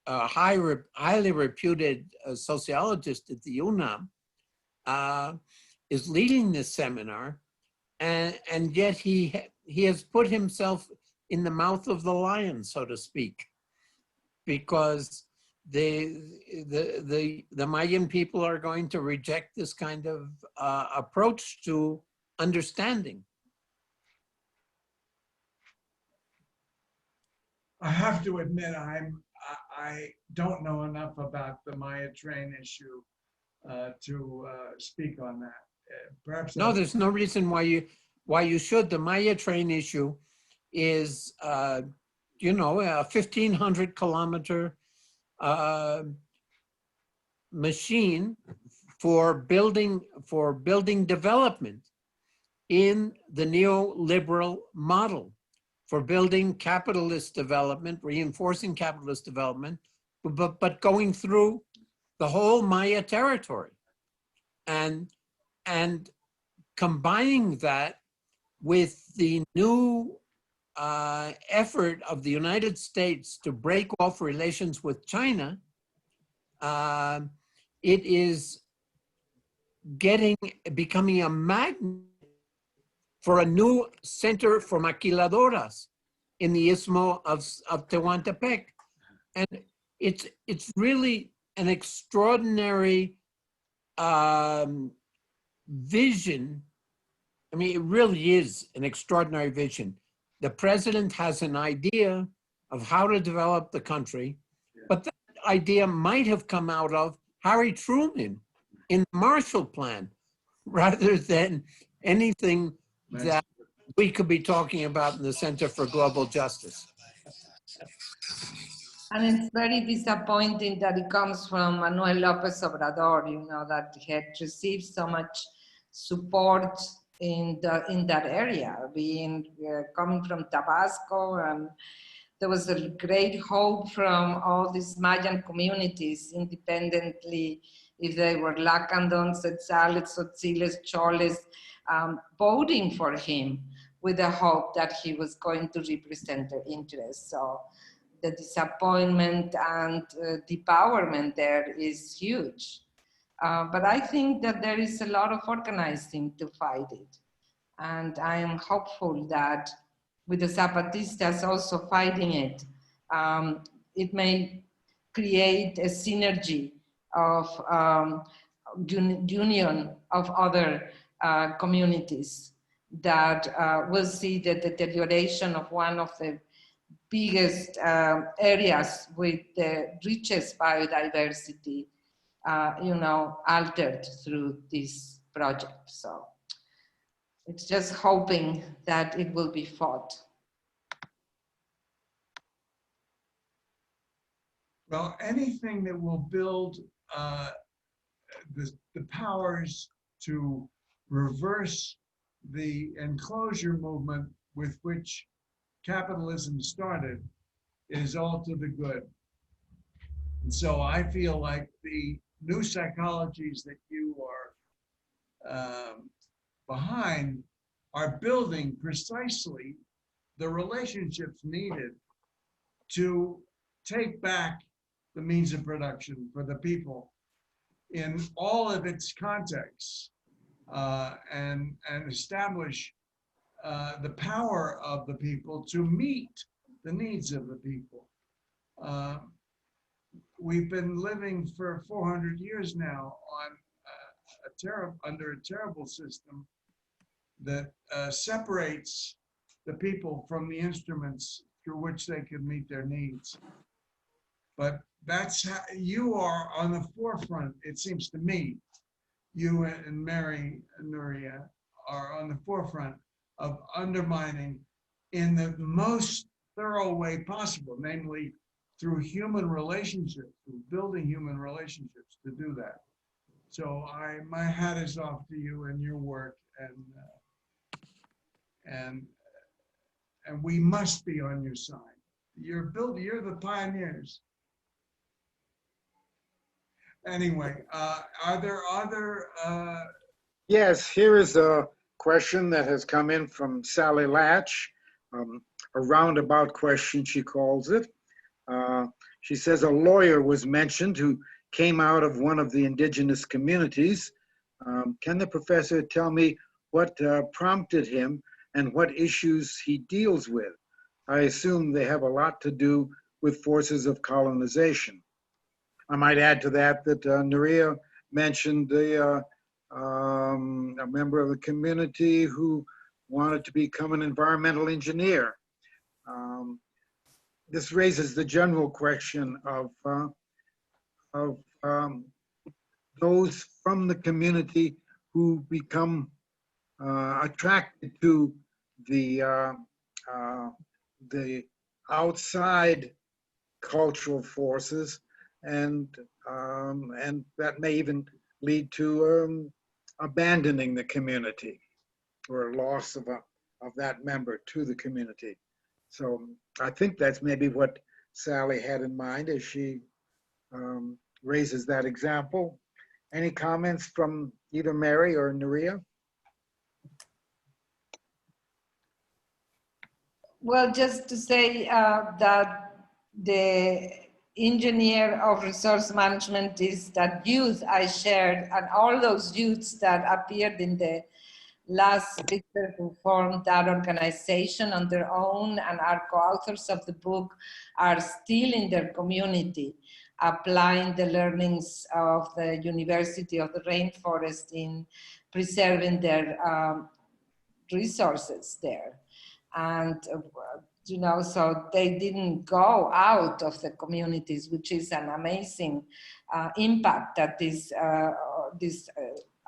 highly reputed sociologist at the UNAM, is leading this seminar, and yet he has put himself in the mouth of the lion, so to speak, because the Mayan people are going to reject this kind of approach to understanding. I have to admit, I don't know enough about the Maya train issue to speak on that. Perhaps no, there's no reason why you should. The Maya train issue is, you know, a 1,500 kilometer machine for building development in the neoliberal model, for building capitalist development, reinforcing capitalist development, but going through the whole Maya territory, and combining that with the new effort of the United States to break off relations with China. It is becoming a magnet for a new center for maquiladoras in the Istmo of Tehuantepec. And it's really an extraordinary vision. I mean, it really is an extraordinary vision. The president has an idea of how to develop the country, but that idea might have come out of Harry Truman in the Marshall Plan, rather than anything that we could be talking about in the Center for Global Justice. And it's very disappointing that it comes from Manuel Lopez Obrador, you know, that he had received so much support in that area, coming from Tabasco, and there was a great hope from all these Mayan communities, independently, if they were Lacandons, Tzales, Tzotziles, Choles, voting for him with the hope that he was going to represent their interests. So the disappointment and depowerment there is huge. But I think that there is a lot of organizing to fight it. And I am hopeful that with the Zapatistas also fighting it, it may create a synergy of union of other communities that will see the deterioration of one of the biggest areas with the richest biodiversity, altered through this project. So it's just hoping that it will be fought. Well, anything that will build the powers to reverse the enclosure movement with which capitalism started is all to the good. And so I feel like the new psychologies that you are behind are building precisely the relationships needed to take back the means of production for the people in all of its contexts, and establish the power of the people to meet the needs of the people. We've been living for 400 years now on under a terrible system that separates the people from the instruments through which they can meet their needs. But that's how you are on the forefront, it seems to me. You and Mary and Nuria are on the forefront of undermining in the most thorough way possible, namely through human relationships, through building human relationships to do that. So my hat is off to you and your work, and we must be on your side. You're the pioneers. Anyway, are there other? Yes, here is a question that has come in from Sally Latch, a roundabout question, she calls it. She says a lawyer was mentioned who came out of one of the indigenous communities. Can the professor tell me what prompted him and what issues he deals with? I assume they have a lot to do with forces of colonization. I might add to that that Nuria mentioned a member of the community who wanted to become an environmental engineer. This raises the general question of those from the community who become attracted to the outside cultural forces, and that may even lead to abandoning the community or loss of that member to the community. So I think that's maybe what Sally had in mind as she raises that example. Any comments from either Mary or Nuria? Well, just to say that the engineer of resource management is that youth I shared, and all those youths that appeared in the last picture who formed that organization on their own and are co-authors of the book are still in their community, applying the learnings of the University of the Rainforest in preserving their resources there. And so they didn't go out of the communities, which is an amazing impact that this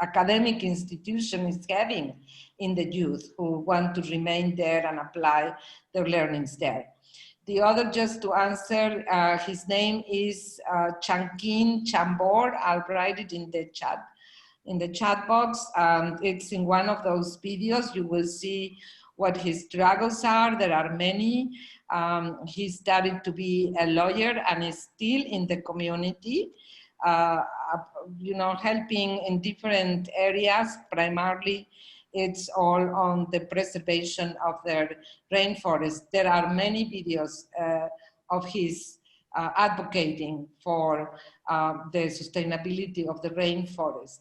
academic institution is having in the youth who want to remain there and apply their learnings there. The other, just to answer, his name is Chankin Chambor. I'll write it in the chat box. It's in one of those videos. You will see what his struggles are. There are many. He studied to be a lawyer and is still in the community, helping in different areas. Primarily, it's all on the preservation of their rainforest. There are many videos of his advocating for the sustainability of the rainforest.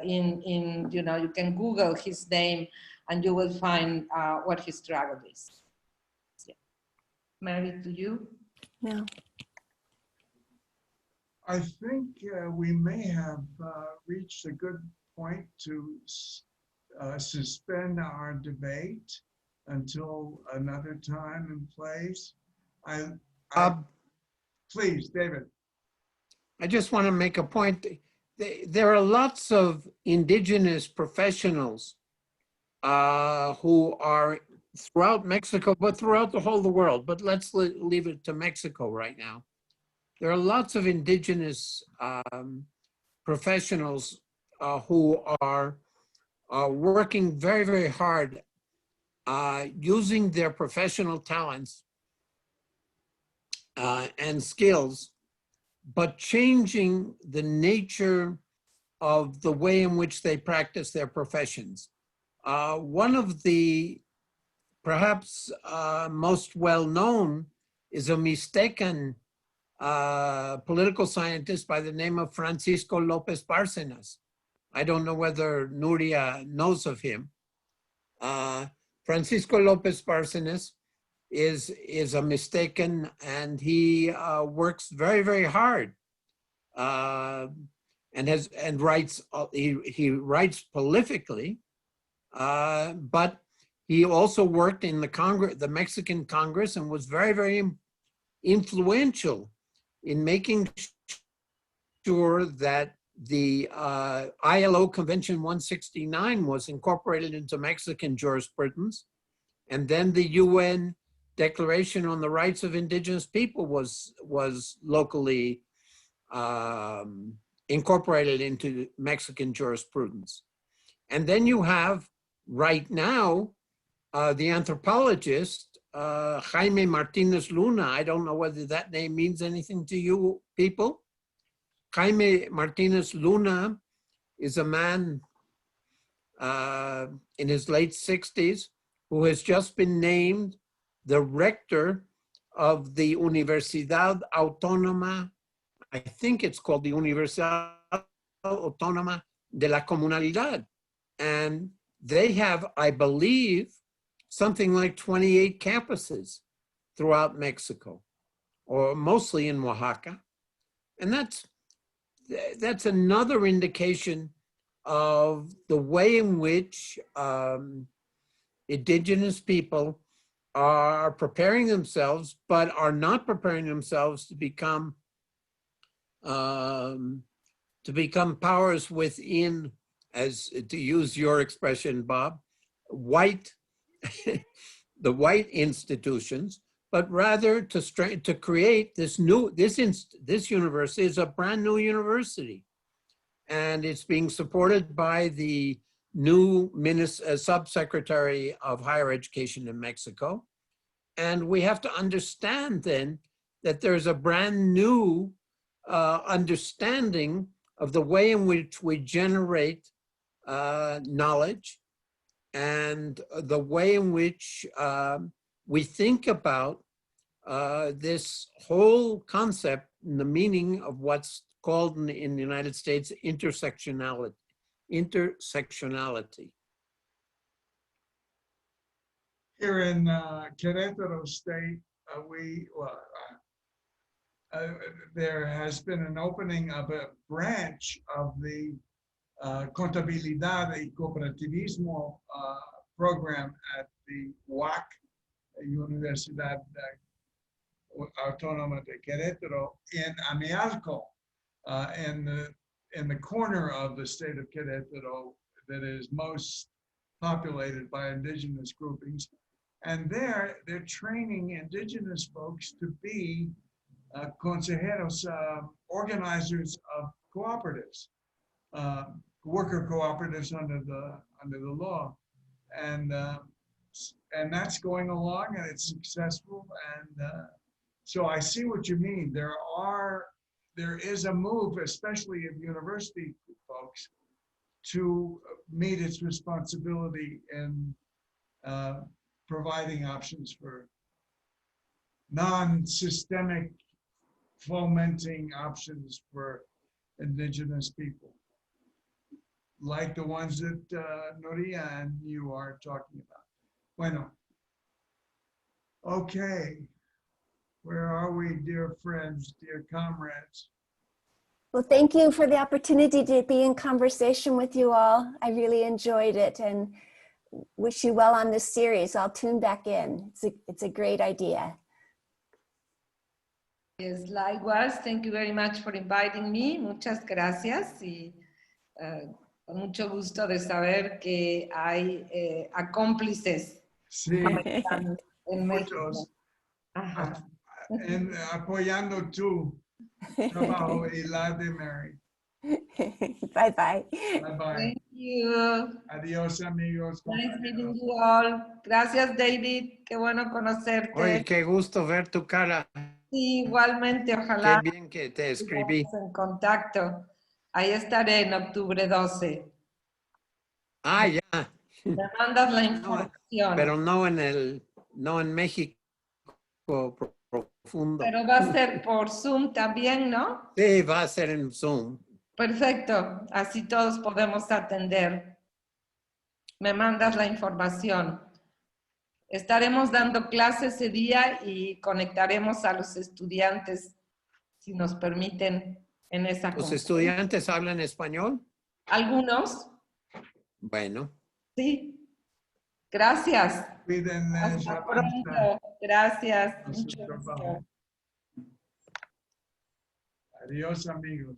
You can Google his name and you will find what his struggle is. Yeah. Mary, to you? No. I think we may have reached a good point to suspend our debate until another time and place. Please, David. I just want to make a point. There are lots of indigenous professionals who are throughout Mexico, but throughout the whole of the world. But let's leave it to Mexico right now. There are lots of indigenous professionals who are working very, very hard using their professional talents and skills, but changing the nature of the way in which they practice their professions. One of the perhaps most well-known is a Mixtecan political scientist by the name of Francisco Lopez Bárcenas. I don't know whether Nuria knows of him. Francisco Lopez Bárcenas is a Mixtecan, and he works very, very hard and writes. He writes prolifically, but he also worked in the Congress, the Mexican Congress, and was very, very influential in making sure that the ILO Convention 169 was incorporated into Mexican jurisprudence, and then the UN Declaration on the Rights of Indigenous People was locally incorporated into Mexican jurisprudence. And then you have, right now, the anthropologist, Jaime Martinez Luna. I don't know whether that name means anything to you people. Jaime Martinez Luna is a man in his late 60s who has just been named the rector of the Universidad Autónoma, I think it's called the Universidad Autónoma de la Comunalidad. And they have, I believe, something like 28 campuses throughout Mexico, or mostly in Oaxaca. And that's another indication of the way in which indigenous people are preparing themselves, but are not preparing themselves to become powers within, as to use your expression, Bob, white, the white institutions, but rather to create this university is a brand new university, and it's being supported by the new subsecretary of higher education in Mexico. And we have to understand then that there's a brand new understanding of the way in which we generate knowledge, and the way in which we think about this whole concept and the meaning of what's called in the United States intersectionality. Here in Querétaro State, there has been an opening of a branch of the Contabilidad y Cooperativismo program at the UAC, Universidad Autónoma de Querétaro, in Amialco, in the corner of the state of Querétaro that is most populated by indigenous groupings. And they're training indigenous folks to be consejeros, organizers of cooperatives, worker cooperatives under the law, and that's going along, and it's successful. And so I see what you mean. There is a move, especially of university folks, to meet its responsibility in providing options for non-systemic fomenting options for Indigenous people, like the ones that Nuria and you are talking about. Bueno. Okay. Where are we, dear friends, dear comrades? Well, thank you for the opportunity to be in conversation with you all. I really enjoyed it and wish you well on this series. I'll tune back in. It's a great idea. Yes, likewise. Thank you very much for inviting me. Muchas gracias y con mucho gusto de saber que hay cómplices Sí, en México. muchos. Ajá. En apoyando tu trabajo y la de Mary. Bye bye. Bye bye. Thank you. Adiós, amigos. Nice meeting you all. Gracias, David. Qué bueno conocerte. Oye, qué gusto ver tu cara. Sí, igualmente, Qué ojalá bien que te escribí. estemos en contacto. Ahí estaré en octubre 12. Ah, ya. Me mandas la información. Pero no en México profundo. Pero va a ser por Zoom también, ¿no? Sí, va a ser en Zoom. Perfecto. Así todos podemos atender. Me mandas la información. Estaremos dando clases ese día y conectaremos a los estudiantes, si nos permiten, en esa ¿Los conferencia. estudiantes hablan español? Algunos, Bueno. sí. Gracias. Cuídense. Hasta pronto. Gracias. Hasta Mucho pronto. gusto. Adiós, amigos.